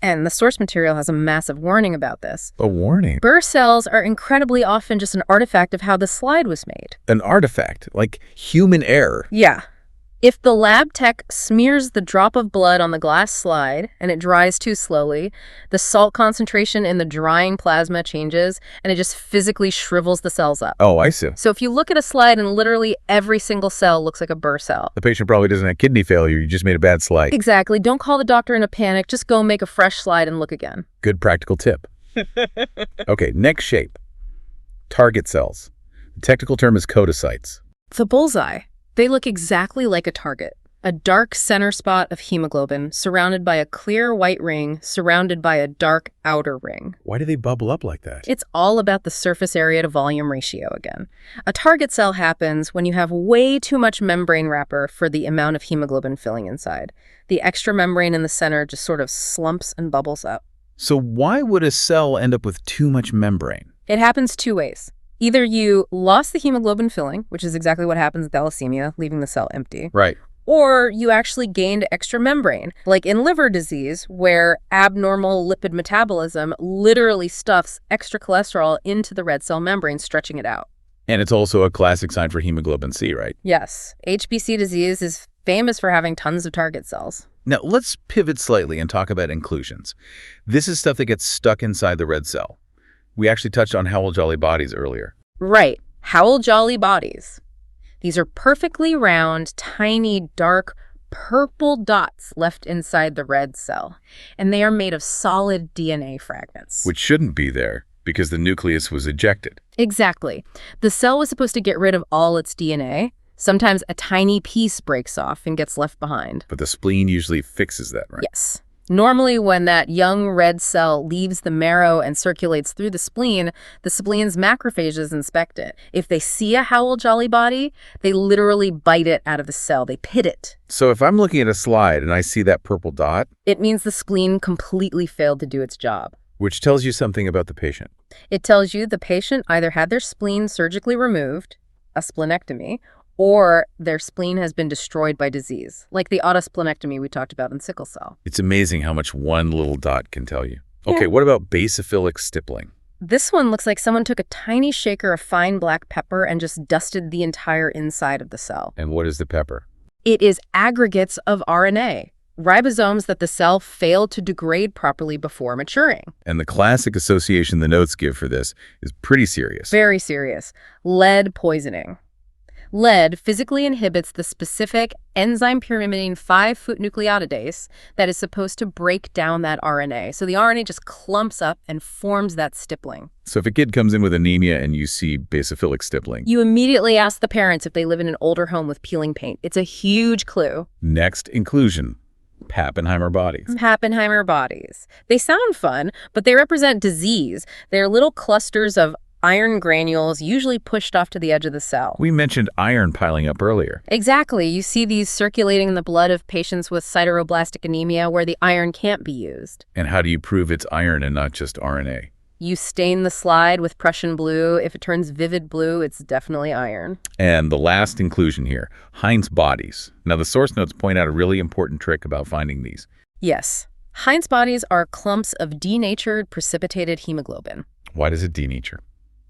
and the source material has a massive warning about this.
A warning?
Burr cells are incredibly often just an artifact of how the slide was made.
An artifact, like human error.
Yeah. If the lab tech smears the drop of blood on the glass slide and it dries too slowly, the salt concentration in the drying plasma changes and it just physically shrivels the cells up.
Oh, I see.
So if you look at a slide and literally every single cell looks like a Burr cell.
The patient probably doesn't have kidney failure. You just made a bad slide.
Exactly. Don't call the doctor in a panic. Just go make a fresh slide and look again.
Good practical tip. Okay, next shape. Target cells. The technical term is codocytes.
The bullseye. They look exactly like a target. A dark center spot of hemoglobin surrounded by a clear white ring surrounded by a dark outer ring.
Why do they bubble up like that?
It's all about the surface area to volume ratio again. A target cell happens when you have way too much membrane wrapper for the amount of hemoglobin filling inside. The extra membrane in the center just sort of slumps and bubbles up.
So why would a cell end up with too much membrane?
It happens two ways. Either you lost the hemoglobin filling, which is exactly what happens with thalassemia, leaving the cell empty.
Right.
Or you actually gained extra membrane, like in liver disease, where abnormal lipid metabolism literally stuffs extra cholesterol into the red cell membrane, stretching it out.
And it's also a classic sign for hemoglobin C, right?
Yes. HBC disease is famous for having tons of target cells.
Now, let's pivot slightly and talk about inclusions. This is stuff that gets stuck inside the red cell. We actually touched on Howell-Jolly bodies earlier.
Right. Howell-Jolly bodies. These are perfectly round, tiny, dark, purple dots left inside the red cell. And they are made of solid DNA fragments.
Which shouldn't be there because the nucleus was ejected.
Exactly. The cell was supposed to get rid of all its DNA. Sometimes a tiny piece breaks off and gets left behind.
But the spleen usually fixes that, right?
Yes. Normally, when that young red cell leaves the marrow and circulates through the spleen's macrophages inspect it. If they see a Howell-Jolly body, they literally bite it out of the cell. They pit it.
So if I'm looking at a slide and I see that purple dot,
it means the spleen completely failed to do its job.
Which tells you something about the patient.
It tells you the patient either had their spleen surgically removed, a splenectomy, or their spleen has been destroyed by disease, like the autosplenectomy we talked about in sickle cell.
It's amazing how much one little dot can tell you. Okay, what about basophilic stippling?
This one looks like someone took a tiny shaker of fine black pepper and just dusted the entire inside of the cell.
And what is the pepper?
It is aggregates of RNA, ribosomes that the cell failed to degrade properly before maturing.
And the classic association the notes give for this is pretty serious.
Very serious. Lead poisoning. Lead physically inhibits the specific enzyme pyrimidine 5' nucleotidase that is supposed to break down that RNA. So the RNA just clumps up and forms that stippling.
So if a kid comes in with anemia and you see basophilic stippling,
You immediately ask the parents if they live in an older home with peeling paint. It's a huge clue.
next inclusion, Pappenheimer bodies.
Pappenheimer bodies. They sound fun, but they represent disease. They're little clusters of iron granules, usually pushed off to the edge of the cell.
We mentioned iron piling up earlier.
Exactly. You see these circulating in the blood of patients with sideroblastic anemia where the iron can't be used.
And how do you prove it's iron and not just RNA?
You stain the slide with Prussian blue. If it turns vivid blue, it's definitely iron.
And the last inclusion here, Heinz bodies. Now, the source notes point out a really important trick about finding these.
Yes. Heinz bodies are clumps of denatured precipitated hemoglobin.
Why does it denature?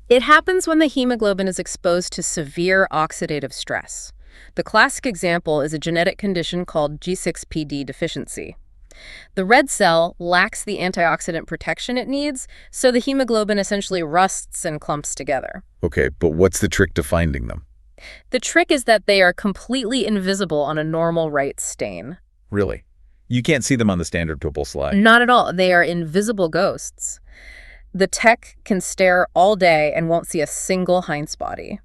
It happens when the hemoglobin is exposed to severe oxidative stress. The classic example is a genetic condition called G6PD deficiency. The red cell lacks the antioxidant protection it needs, so the hemoglobin essentially rusts and clumps together.
Okay, but what's the trick to finding them?
The trick is that they are completely invisible on a normal right stain.
Really? You can't see them on the standard Topol slide.
Not at all. They are invisible ghosts. The tech can stare all day and won't see a single Heinz body.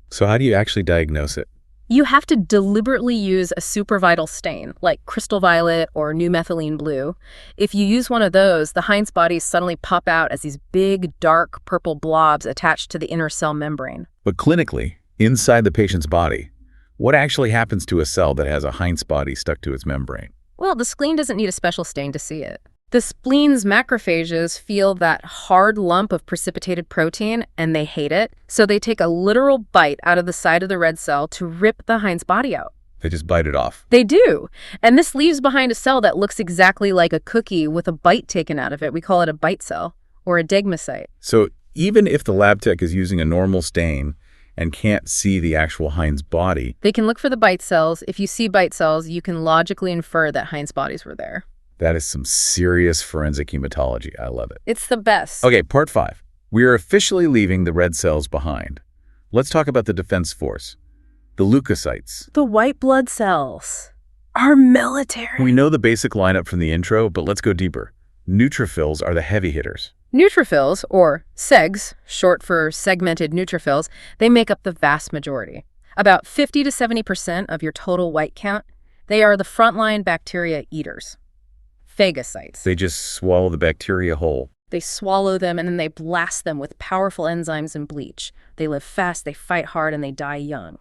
So how do you actually diagnose it?
You have to deliberately use a supravital stain, like crystal violet or new methylene blue. If you use one of those, the Heinz bodies suddenly pop out as these big, dark purple blobs attached to the inner cell membrane.
But clinically, inside the patient's body, what actually happens to a cell that has a Heinz body stuck to its membrane?
Well, the spleen doesn't need a special stain to see it. The spleen's macrophages feel that hard lump of precipitated protein, and they hate it, so they take a literal bite out of the side of the red cell to rip the Heinz body out.
They just bite it off.
They do, and this leaves behind a cell that looks exactly like a cookie with a bite taken out of it. We call it a bite cell, or a degmacyte.
So even if the lab tech is using a normal stain and can't see the actual Heinz body,
they can look for the bite cells. If you see bite cells, you can logically infer that Heinz bodies were there.
that is some serious forensic hematology. I love it.
It's the best.
Okay, part 5. We are officially leaving the red cells behind. Let's talk about the defense force, the leukocytes.
The white blood cells. Our military.
We know the basic lineup from the intro, but let's go deeper. Neutrophils are the heavy hitters.
Neutrophils, or SEGs, short for segmented neutrophils, they make up the vast majority. About 50 to 70% of your total white count. They are the frontline bacteria eaters. Phagocytes.
They just swallow the bacteria whole.
They swallow them and then they blast them with powerful enzymes and bleach. They live fast, they fight hard, and they die young.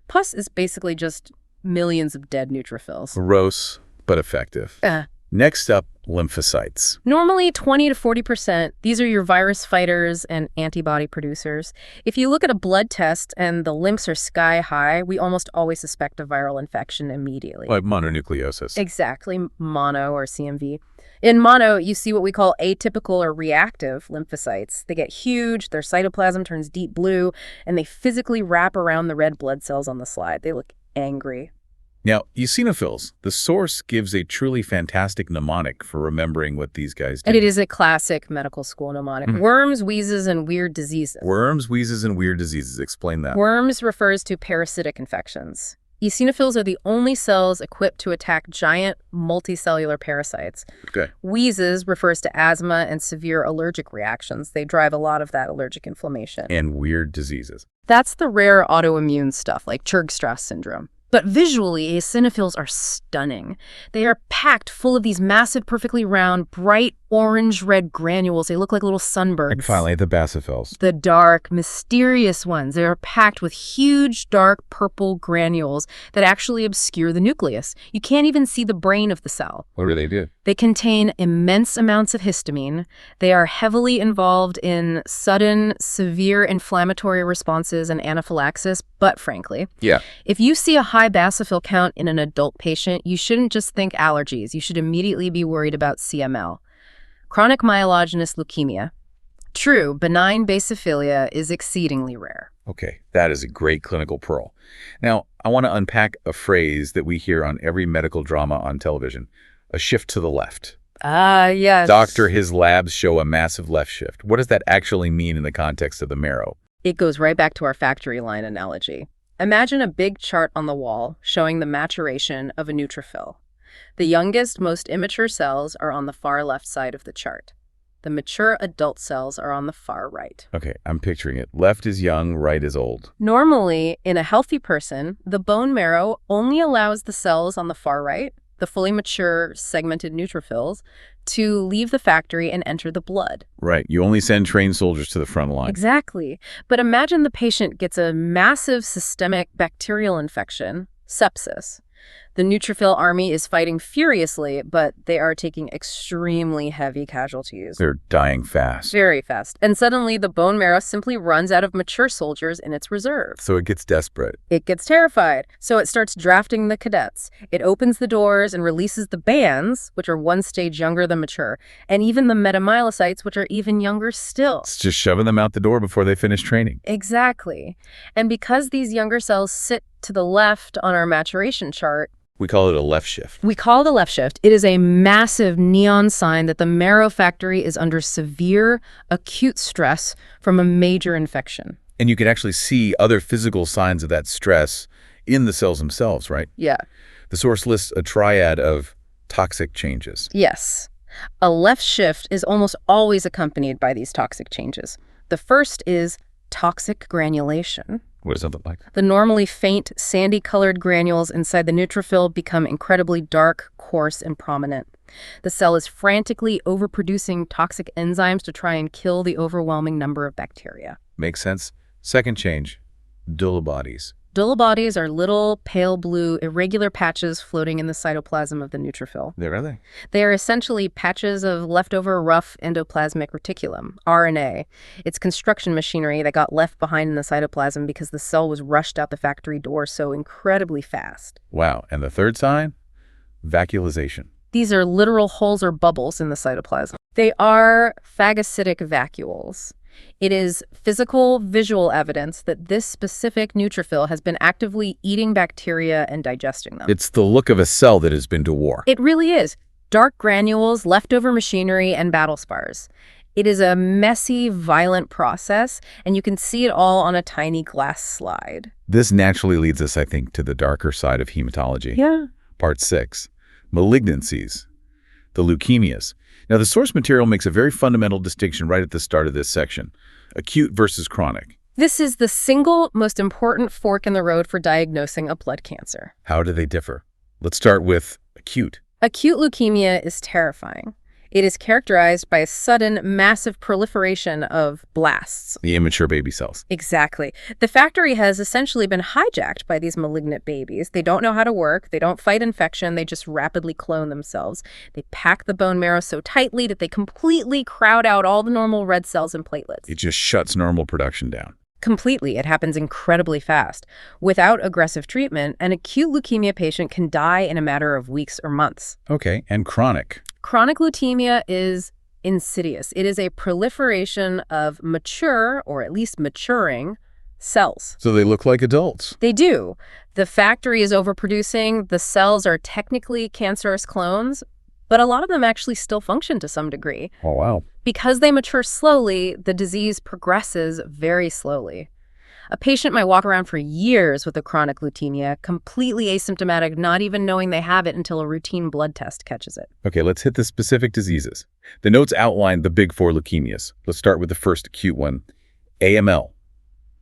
Pus is basically just millions of dead neutrophils.
Gross, but effective. Next up, lymphocytes.
Normally 20 to 40%. These are your virus fighters and antibody producers. If you look at a blood test and the lymphs are sky high, we almost always suspect a viral infection immediately.
Like mononucleosis.
Exactly, mono or CMV. In mono, you see what we call atypical or reactive lymphocytes. They get huge, their cytoplasm turns deep blue, and they physically wrap around the red blood cells on the slide. They look angry.
Now, eosinophils, the source gives a truly fantastic mnemonic for remembering what these guys do.
And it is a classic medical school mnemonic. Worms, wheezes, and weird diseases.
Worms, wheezes, and weird diseases. Explain that.
Worms refers to parasitic infections. Eosinophils are the only cells equipped to attack giant multicellular parasites.
Okay.
Wheezes refers to asthma and severe allergic reactions. They drive a lot of that allergic inflammation.
And weird diseases.
That's the rare autoimmune stuff like Churg-Strauss syndrome. But visually, eosinophils are stunning. They are packed full of these massive, perfectly round, bright orange-red granules. They look like little sunbirds.
And finally, the basophils.
The dark, mysterious ones. They are packed with huge, dark purple granules that actually obscure the nucleus. You can't even see the brain of the cell.
What do they do?
They contain immense amounts of histamine. They are heavily involved in sudden, severe inflammatory responses and anaphylaxis, but frankly, if you see a high basophil count in an adult patient, you shouldn't just think allergies. You should immediately be worried about CML. Chronic myelogenous leukemia. True, benign basophilia is exceedingly rare.
Okay, that is a great clinical pearl. Now, I want to unpack a phrase that we hear on every medical drama on television, a shift to the left.
Yes.
Doctor, his labs show a massive left shift. What does that actually mean in the context of the marrow?
It goes right back to our factory line analogy. Imagine a big chart on the wall showing the maturation of a neutrophil. The youngest, most immature cells are on the far left side of the chart. The mature adult cells are on the far right.
Okay, I'm picturing it. Left is young, right is old.
Normally, in a healthy person, the bone marrow only allows the cells on the far right, the fully mature segmented neutrophils, to leave the factory and enter the blood.
Right, you only send trained soldiers to the front line.
Exactly. But imagine the patient gets a massive systemic bacterial infection, sepsis. The neutrophil army is fighting furiously, but they are taking extremely heavy casualties.
They're dying fast.
Very fast. And suddenly the bone marrow simply runs out of mature soldiers in its reserve.
So it gets desperate.
It gets terrified. So it starts drafting the cadets. It opens the doors and releases the bands, which are one stage younger than mature, and even the metamyelocytes, which are even younger still.
It's just shoving them out the door before they finish training.
Exactly. And because these younger cells sit to the left on our maturation chart,
We call it a left shift.
we call it a left shift. It is a massive neon sign that the marrow factory is under severe, acute stress from a major infection.
And you can actually see other physical signs of that stress in the cells themselves, right?
Yeah.
The source lists a triad of toxic changes.
Yes. A left shift is almost always accompanied by these toxic changes. The first is toxic granulation.
What does that look like?
The normally faint, sandy-colored granules inside the neutrophil become incredibly dark, coarse, and prominent. The cell is frantically overproducing toxic enzymes to try and kill the overwhelming number of bacteria.
Makes sense. Second change, dulla bodies.
Dulla bodies are little, pale blue, irregular patches floating in the cytoplasm of the neutrophil.
There are they.
They are essentially patches of leftover rough endoplasmic reticulum, RNA. It's construction machinery that got left behind in the cytoplasm because the cell was rushed out the factory door so incredibly fast.
Wow. And the third sign, vacuolization.
These are literal holes or bubbles in the cytoplasm. They are phagocytic vacuoles. It is physical, visual evidence that this specific neutrophil has been actively eating bacteria and digesting them.
It's the look of a cell that has been to war.
It really is. Dark granules, leftover machinery, and battle scars. It is a messy, violent process, and you can see it all on a tiny glass slide.
This naturally leads us, I think, to the darker side of hematology.
Yeah.
Part 6, malignancies, the leukemias. Now, the source material makes a very fundamental distinction right at the start of this section, acute versus chronic.
This is the single most important fork in the road for diagnosing a blood cancer.
How do they differ? Let's start with acute.
Acute leukemia is terrifying. It is characterized by a sudden, massive proliferation of blasts.
The immature baby cells.
Exactly. The factory has essentially been hijacked by these malignant babies. They don't know how to work. They don't fight infection. They just rapidly clone themselves. They pack the bone marrow so tightly that they completely crowd out all the normal red cells and platelets.
It just shuts normal production down.
Completely. It happens incredibly fast. Without aggressive treatment, an acute leukemia patient can die in a matter of weeks or months.
Okay, and chronic.
Chronic leukemia is insidious. It is a proliferation of mature, or at least maturing, cells.
So they look like adults.
They do. The factory is overproducing. The cells are technically cancerous clones, but a lot of them actually still function to some degree.
Oh, wow.
Because they mature slowly, the disease progresses very slowly. A patient might walk around for years with a chronic leukemia, completely asymptomatic, not even knowing they have it until a routine blood test catches it.
Okay, let's hit the specific diseases. The notes outline the big four leukemias. Let's start with the first acute one, AML,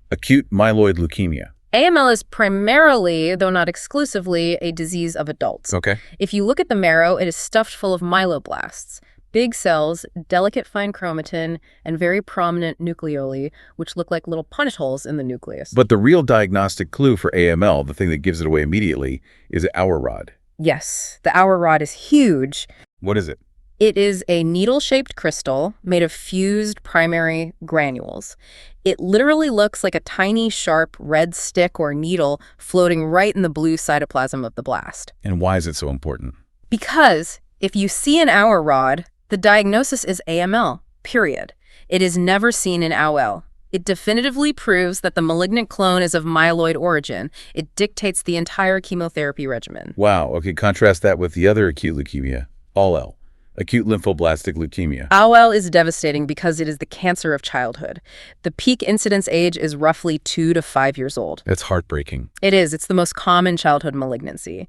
acute myeloid leukemia.
AML is primarily, though not exclusively, a disease of adults.
Okay.
If you look at the marrow, it is stuffed full of myeloblasts, big cells, delicate fine chromatin, and very prominent nucleoli, which look like little punch holes in the nucleus.
But the real diagnostic clue for AML, the thing that gives it away immediately, is our rod.
Yes, the Auer rod is huge.
What is it?
It is a needle-shaped crystal made of fused primary granules. It literally looks like a tiny, sharp red stick or needle floating right in the blue cytoplasm of the blast.
And why is it so important?
Because if you see an Auer rod, the diagnosis is AML, period. It is never seen in ALL. It definitively proves that the malignant clone is of myeloid origin. It dictates the entire chemotherapy regimen.
Wow, okay, contrast that with the other acute leukemia, all L, Acute lymphoblastic leukemia.
ALL is devastating because it is the cancer of childhood. The peak incidence age is roughly 2 to 5 years old.
That's heartbreaking.
It is. It's the most common childhood malignancy.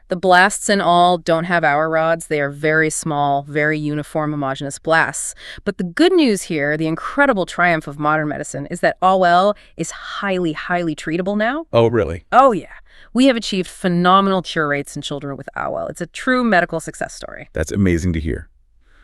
The blasts in all don't have hour rods. They are very small, very uniform, homogeneous blasts. But the good news here, the incredible triumph of modern medicine, is that ALL is highly, highly treatable now.
Oh, really?
Oh, yeah. We have achieved phenomenal cure rates in children with ALL. It's a true medical success story.
That's amazing to hear.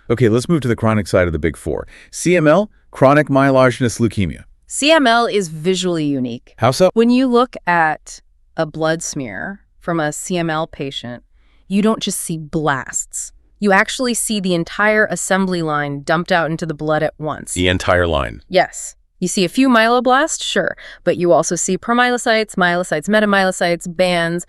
Okay, let's move to the chronic side of the big four. CML, chronic myelogenous leukemia.
CML is visually unique.
How so?
When you look at a blood smear from a CML patient, you don't just see blasts. You actually see the entire assembly line dumped out into the blood at once.
The entire line.
Yes. You see a few myeloblasts, sure, but you also see promyelocytes, myelocytes, metamyelocytes, bands,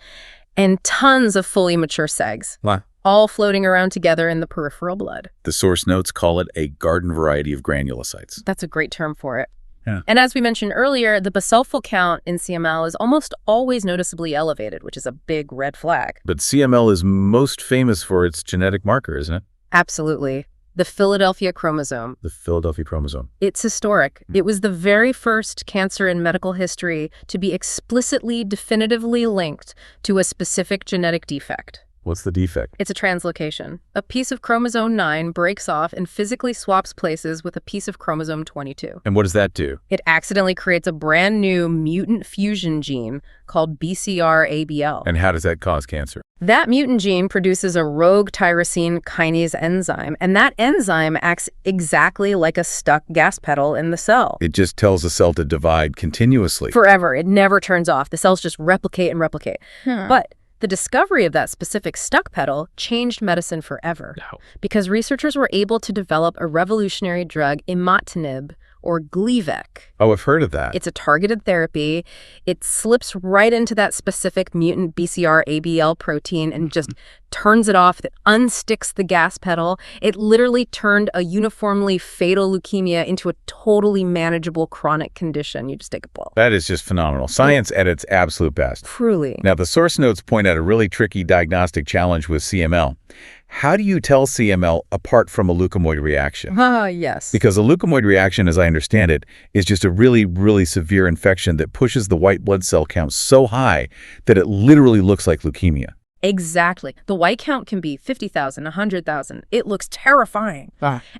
and tons of fully mature segs, all floating around together in the peripheral blood.
The source notes call it a garden variety of granulocytes.
That's a great term for it.
Yeah.
And as we mentioned earlier, the basulful count in CML is almost always noticeably elevated, which is a big red flag.
But CML is most famous for its genetic marker, isn't it?
Absolutely. The Philadelphia chromosome.
The Philadelphia chromosome.
It's historic. It was the very first cancer in medical history to be explicitly, definitively linked to a specific genetic defect.
What's the defect?
It's a translocation. A piece of chromosome 9 breaks off and physically swaps places with a piece of chromosome 22.
And what does that do?
It accidentally creates a brand new mutant fusion gene called BCR-ABL.
And how does that cause cancer?
That mutant gene produces a rogue tyrosine kinase enzyme, and that enzyme acts exactly like a stuck gas pedal in the cell.
It just tells the cell to divide continuously.
Forever. It never turns off. The cells just replicate and replicate. But the discovery of that specific stuck pedal changed medicine forever because researchers were able to develop a revolutionary drug, imatinib, or Gleevec.
Oh, I've heard of that.
It's a targeted therapy. It slips right into that specific mutant BCR-ABL protein and just turns it off. It unsticks the gas pedal. It literally turned a uniformly fatal leukemia into a totally manageable chronic condition. You just take a pill.
That is just phenomenal. Science at its absolute best.
Truly.
Now, the source notes point out a really tricky diagnostic challenge with CML. How do you tell CML apart from a leukemoid reaction?
Yes.
Because a leukemoid reaction, as I understand it, is just a really, really severe infection that pushes the white blood cell count so high that it literally looks like leukemia.
Exactly. The white count can be 50,000, 100,000. It looks terrifying.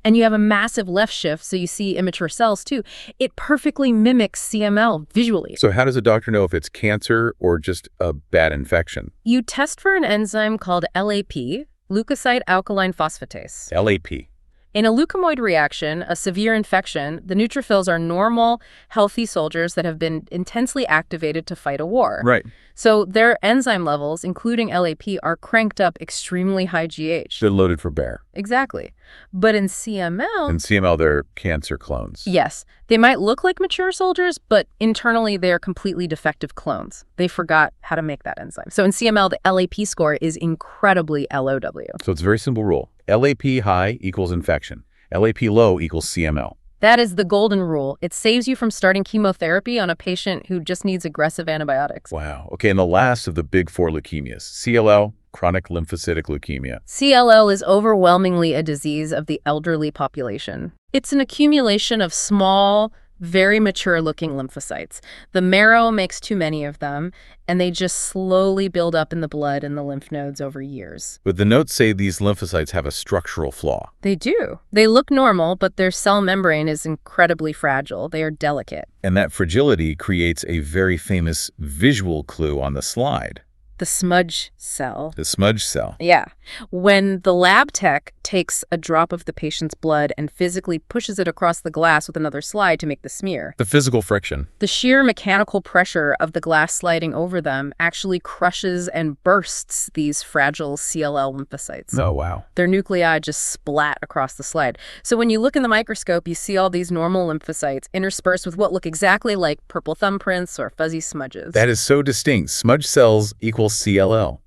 And you have a massive left shift, so you see immature cells too. It perfectly mimics CML visually.
So how does a doctor know if it's cancer or just a bad infection?
You test for an enzyme called LAP, leukocyte alkaline phosphatase.
LAP.
In a leukemoid reaction, a severe infection, the neutrophils are normal, healthy soldiers that have been intensely activated to fight a war.
Right.
So their enzyme levels, including LAP, are cranked up extremely high GH.
They're loaded for bear.
Exactly. But in CML...
In CML, they're cancer clones.
Yes. They might look like mature soldiers, but internally they are completely defective clones. They forgot how to make that enzyme. So in CML, the LAP score is incredibly LOW.
So it's a very simple rule. LAP high equals infection. LAP low equals CML.
That is the golden rule. It saves you from starting chemotherapy on a patient who just needs aggressive antibiotics.
Wow. Okay, and the last of the big four leukemias, CLL, chronic lymphocytic leukemia.
CLL is overwhelmingly a disease of the elderly population. It's an accumulation of small, very mature-looking lymphocytes. The marrow makes too many of them, and they just slowly build up in the blood and the lymph nodes over years.
But the notes say these lymphocytes have a structural flaw.
They do. They look normal, but their cell membrane is incredibly fragile. They are delicate.
And that fragility creates a very famous visual clue on the slide.
The smudge cell.
The smudge cell.
Yeah. When the lab tech takes a drop of the patient's blood and physically pushes it across the glass with another slide to make the smear.
The physical friction.
The sheer mechanical pressure of the glass sliding over them actually crushes and bursts these fragile CLL lymphocytes.
Oh, wow.
Their nuclei just splat across the slide. So when you look in the microscope, you see all these normal lymphocytes interspersed with what look exactly like purple thumbprints or fuzzy smudges.
That is so distinct. Smudge cells equals CLL.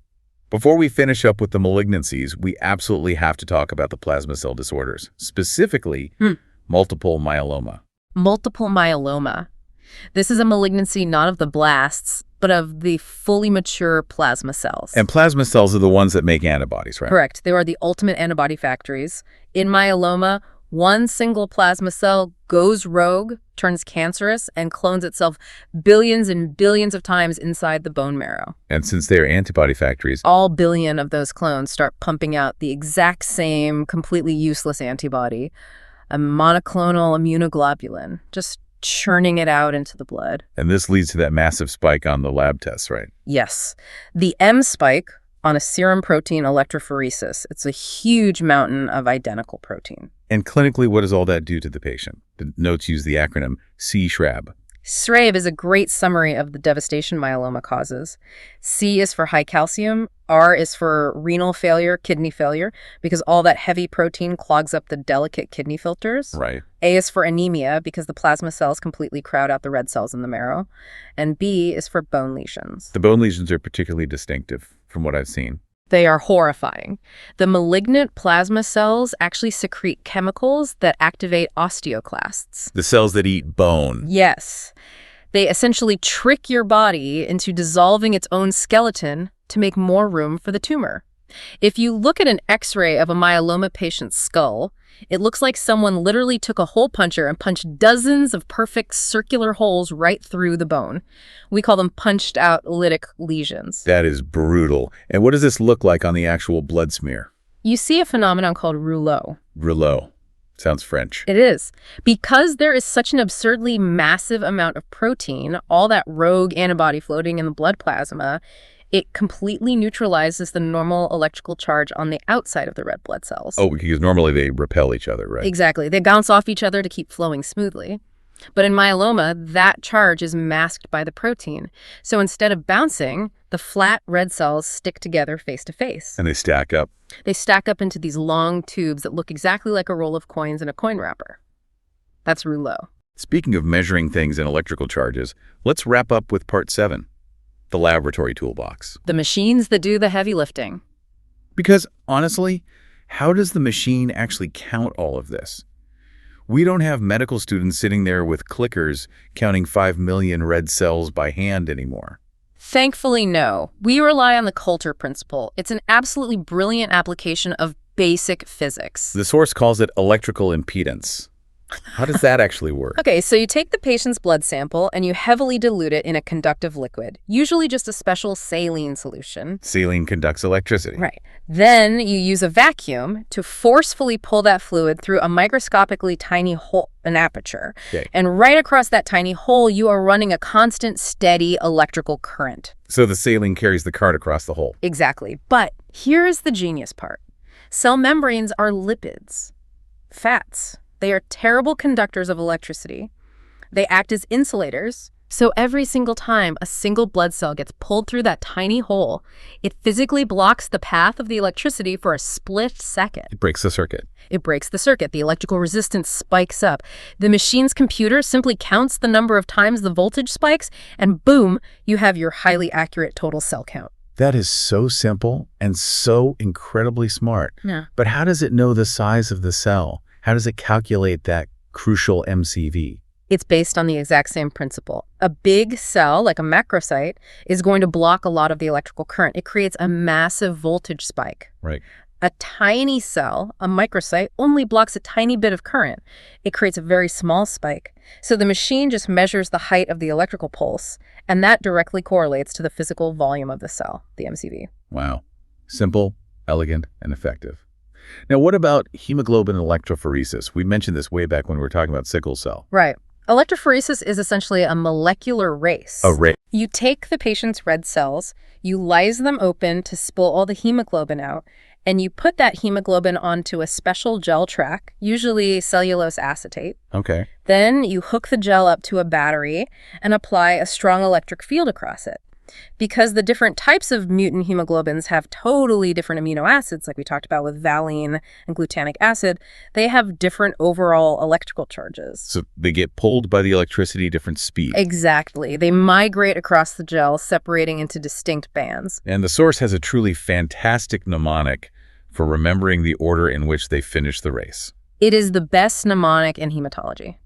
Before we finish up with the malignancies, we absolutely have to talk about the plasma cell disorders, specifically multiple myeloma.
Multiple myeloma. This is a malignancy not of the blasts, but of the fully mature plasma cells.
And plasma cells are the ones that make antibodies, right?
Correct. They are the ultimate antibody factories. In myeloma, one single plasma cell goes rogue, turns cancerous, and clones itself billions and billions of times inside the bone marrow.
And since they're antibody factories,
All billion of those clones start pumping out the exact same completely useless antibody, a monoclonal immunoglobulin, just churning it out into the blood.
and this leads to that massive spike on the lab tests, right?
Yes. The M spike on a serum protein electrophoresis. It's a huge mountain of identical protein.
And clinically, what does all that do to the patient? The notes use the acronym C-SRAB.
SRAB is a great summary of the devastation myeloma causes. C is for high calcium, R is for renal failure, kidney failure, because all that heavy protein clogs up the delicate kidney filters.
Right.
A is for anemia, because the plasma cells completely crowd out the red cells in the marrow. And B is for bone lesions.
The bone lesions are particularly distinctive from what I've seen.
They are horrifying. The malignant plasma cells actually secrete chemicals that activate osteoclasts.
The cells that eat bone.
Yes. They essentially trick your body into dissolving its own skeleton to make more room for the tumor. If you look at an X-ray of a myeloma patient's skull, it looks like someone literally took a hole puncher and punched dozens of perfect circular holes right through the bone. We call them punched out lytic lesions.
That is brutal. And what does this look like on the actual blood smear?
You see a phenomenon called rouleau.
Rouleau. Sounds French.
It is. Because there is such an absurdly massive amount of protein, all that rogue antibody floating in the blood plasma, it completely neutralizes the normal electrical charge on the outside of the red blood cells.
Oh, because normally they repel each other, right?
Exactly. They bounce off each other to keep flowing smoothly. But in myeloma, that charge is masked by the protein. So instead of bouncing, the flat red cells stick together face to face.
And they stack up.
They stack up into these long tubes that look exactly like a roll of coins in a coin wrapper. That's rouleau.
Speaking of measuring things in electrical charges, let's wrap up with part 7, the laboratory toolbox.
The machines that do the heavy lifting.
Because honestly, how does the machine actually count all of this? We don't have medical students sitting there with clickers counting 5 million red cells by hand anymore.
Thankfully, no. We rely on the Coulter principle. It's an absolutely brilliant application of basic physics.
The source calls it electrical impedance. How does that actually work?
Okay, so you take the patient's blood sample and you heavily dilute it in a conductive liquid, usually just a special saline solution.
Saline conducts electricity.
Right. Then you use a vacuum to forcefully pull that fluid through a microscopically tiny hole, an aperture.
Okay.
And right across that tiny hole, you are running a constant, steady electrical current.
So the saline carries the current across the hole.
Exactly. But here's the genius part. Cell membranes are lipids, fats. They are terrible conductors of electricity. They act as insulators. So every single time a single blood cell gets pulled through that tiny hole, it physically blocks the path of the electricity for a split second.
It breaks the circuit.
It breaks the circuit. The electrical resistance spikes up. The machine's computer simply counts the number of times the voltage spikes, and boom, you have your highly accurate total cell count.
That is so simple and so incredibly smart.
Yeah.
But how does it know the size of the cell? How does it calculate that crucial MCV?
It's based on the exact same principle. A big cell, like a macrocyte, is going to block a lot of the electrical current. It creates a massive voltage spike.
Right.
A tiny cell, a microcyte, only blocks a tiny bit of current. It creates a very small spike. So the machine just measures the height of the electrical pulse, and that directly correlates to the physical volume of the cell, the MCV.
Wow. Simple, elegant, and effective. Now, what about hemoglobin electrophoresis? We mentioned this way back when we were talking about sickle cell.
Right. Electrophoresis is essentially a molecular race.
A race.
You take the patient's red cells, you lyse them open to spill all the hemoglobin out, and you put that hemoglobin onto a special gel track, usually cellulose acetate.
Okay.
Then you hook the gel up to a battery and apply a strong electric field across it. Because the different types of mutant hemoglobins have totally different amino acids, like we talked about with valine and glutamic acid, they have different overall electrical charges.
So they get pulled by the electricity at different speeds.
Exactly. They migrate across the gel, separating into distinct bands.
And the source has a truly fantastic mnemonic for remembering the order in which they finish the race.
It is the best mnemonic in hematology.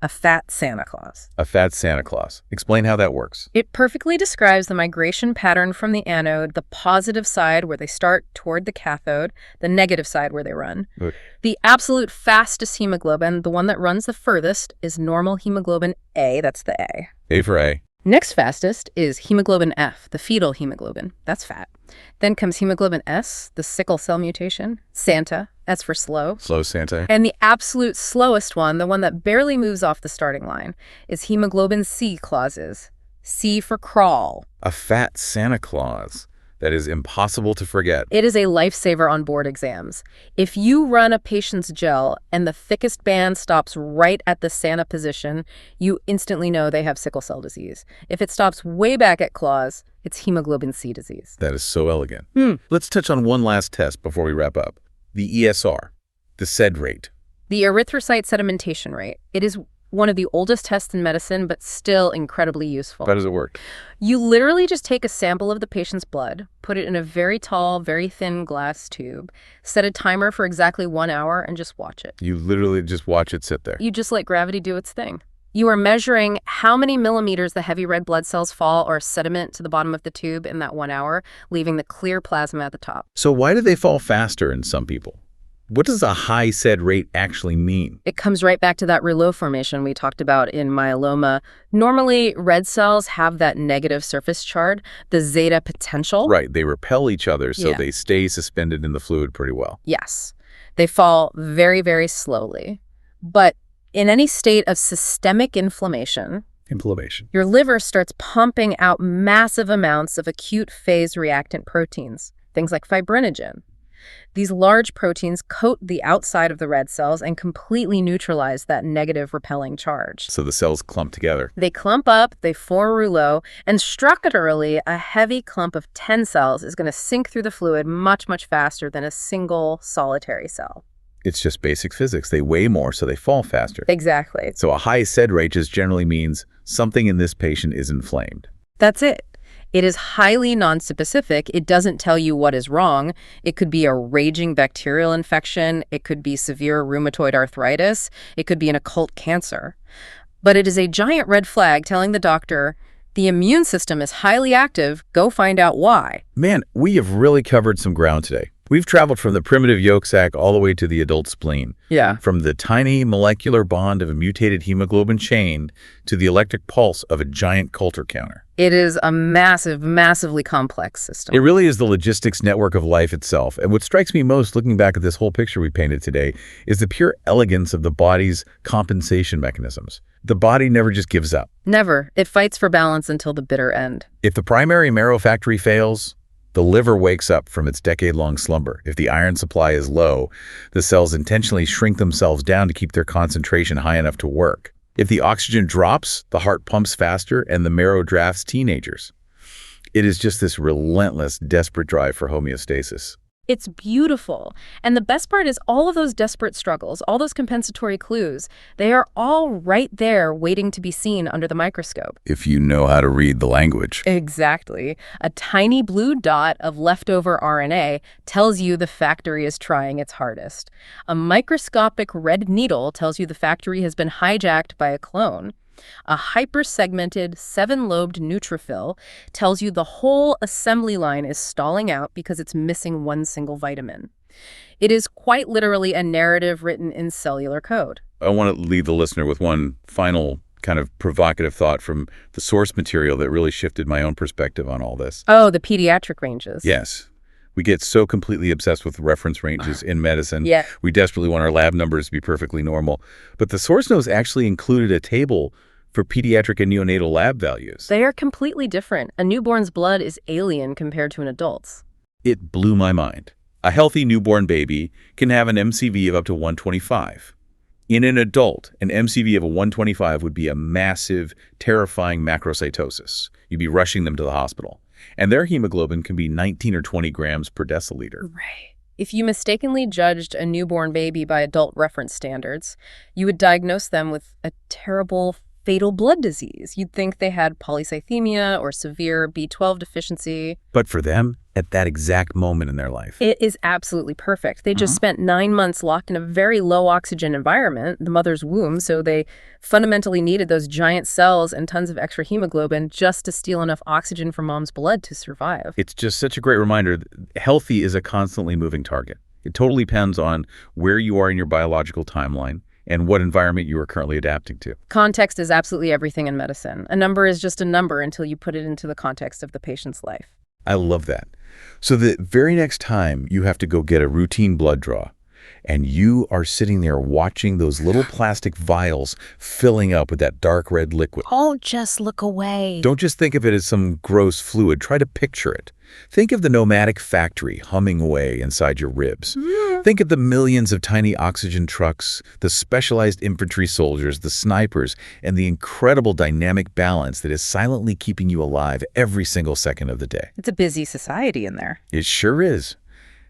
A fat Santa Claus.
A fat Santa Claus. Explain how that works.
It perfectly describes the migration pattern from the anode, the positive side where they start toward the cathode, the negative side where they run.
Good.
The absolute fastest hemoglobin, the one that runs the furthest, is normal hemoglobin A. That's the A.
A for A.
Next fastest is hemoglobin F, the fetal hemoglobin. That's fat. Then comes hemoglobin S, the sickle cell mutation. Santa, that's for slow.
Slow Santa.
And the absolute slowest one, the one that barely moves off the starting line, is hemoglobin C clauses. C for crawl.
A fat Santa Claus. That is impossible to forget.
It is a lifesaver on board exams. If you run a patient's gel and the thickest band stops right at the Santa position, you instantly know they have sickle cell disease. If it stops way back at clause, it's hemoglobin C disease.
That is so elegant. Let's touch on one last test before we wrap up. The ESR, the SED rate.
The erythrocyte sedimentation rate. It is one of the oldest tests in medicine, but still incredibly useful.
How does it work?
You literally just take a sample of the patient's blood, put it in a very tall, very thin glass tube, set a timer for exactly 1 hour, and just watch it.
You literally just watch it sit there.
You just let gravity do its thing. You are measuring how many millimeters the heavy red blood cells fall or sediment to the bottom of the tube in that 1 hour, leaving the clear plasma at the top.
So why do they fall faster in some people? What does a high SED rate actually mean?
It comes right back to that rouleau formation we talked about in myeloma. Normally, red cells have that negative surface charge, the zeta potential.
Right, they repel each other, so
Yeah.
they stay suspended in the fluid pretty well.
Yes. They fall very, very slowly. But in any state of systemic inflammation, your liver starts pumping out massive amounts of acute phase reactant proteins, things like fibrinogen. These large proteins coat the outside of the red cells and completely neutralize that negative repelling charge.
So the cells clump together.
They clump up, they form rouleau, and structurally, a heavy clump of 10 cells is going to sink through the fluid much, much faster than a single solitary cell.
It's just basic physics. They weigh more, so they fall faster.
Exactly.
So a high SED rate just generally means something in this patient is inflamed.
That's it. It is highly nonspecific. It doesn't tell you what is wrong. It could be a raging bacterial infection. It could be severe rheumatoid arthritis. It could be an occult cancer. But it is a giant red flag telling the doctor, the immune system is highly active. Go find out why.
Man, we have really covered some ground today. We've traveled from the primitive yolk sac all the way to the adult spleen.
Yeah.
From the tiny molecular bond of a mutated hemoglobin chain to the electric pulse of a giant Coulter counter.
It is a massive, massively complex system.
It really is the logistics network of life itself. And what strikes me most looking back at this whole picture we painted today is the pure elegance of the body's compensation mechanisms. The body never just gives up.
Never. It fights for balance until the bitter end.
If the primary marrow factory fails, the liver wakes up from its decade-long slumber. If the iron supply is low, the cells intentionally shrink themselves down to keep their concentration high enough to work. If the oxygen drops, the heart pumps faster and the marrow drafts teenagers. It is just this relentless, desperate drive for homeostasis.
It's beautiful. And the best part is all of those desperate struggles, all those compensatory clues, they are all right there waiting to be seen under the microscope.
If you know how to read the language.
Exactly. A tiny blue dot of leftover RNA tells you the factory is trying its hardest. A microscopic red needle tells you the factory has been hijacked by a clone. A hypersegmented, 7-lobed neutrophil tells you the whole assembly line is stalling out because it's missing one single vitamin. It is quite literally a narrative written in cellular code.
I want to leave the listener with one final kind of provocative thought from the source material that really shifted my own perspective on all this.
Oh, the pediatric ranges.
Yes. We get so completely obsessed with reference ranges in medicine.
Yeah.
We desperately want our lab numbers to be perfectly normal. But the source notes actually included a table for pediatric and neonatal lab values.
They are completely different. A newborn's blood is alien compared to an adult's.
It blew my mind. A healthy newborn baby can have an MCV of up to 125. In an adult, an MCV of a 125 would be a massive, terrifying macrocytosis. You'd be rushing them to the hospital. And their hemoglobin can be 19 or 20 grams per deciliter.
Right. If you mistakenly judged a newborn baby by adult reference standards, you would diagnose them with a terrible, fatal blood disease. You'd think they had polycythemia or severe B12 deficiency.
But for them, at that exact moment in their life.
It is absolutely perfect. They just spent 9 months locked in a very low oxygen environment, the mother's womb, so they fundamentally needed those giant cells and tons of extra hemoglobin just to steal enough oxygen from mom's blood to survive.
It's just such a great reminder that healthy is a constantly moving target. It totally depends on where you are in your biological timeline and what environment you are currently adapting to.
Context is absolutely everything in medicine. A number is just a number until you put it into the context of the patient's life.
I love that. So the very next time you have to go get a routine blood draw, and you are sitting there watching those little plastic vials filling up with that dark red liquid.
Don't just look away.
Don't just think of it as some gross fluid. Try to picture it. Think of the pneumatic factory humming away inside your ribs. Think of the millions of tiny oxygen trucks, the specialized infantry soldiers, the snipers, and the incredible dynamic balance that is silently keeping you alive every single second of the day.
It's a busy society in there.
It sure is.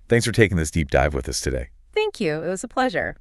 Thanks for taking this deep dive with us today.
Thank you. It was a pleasure.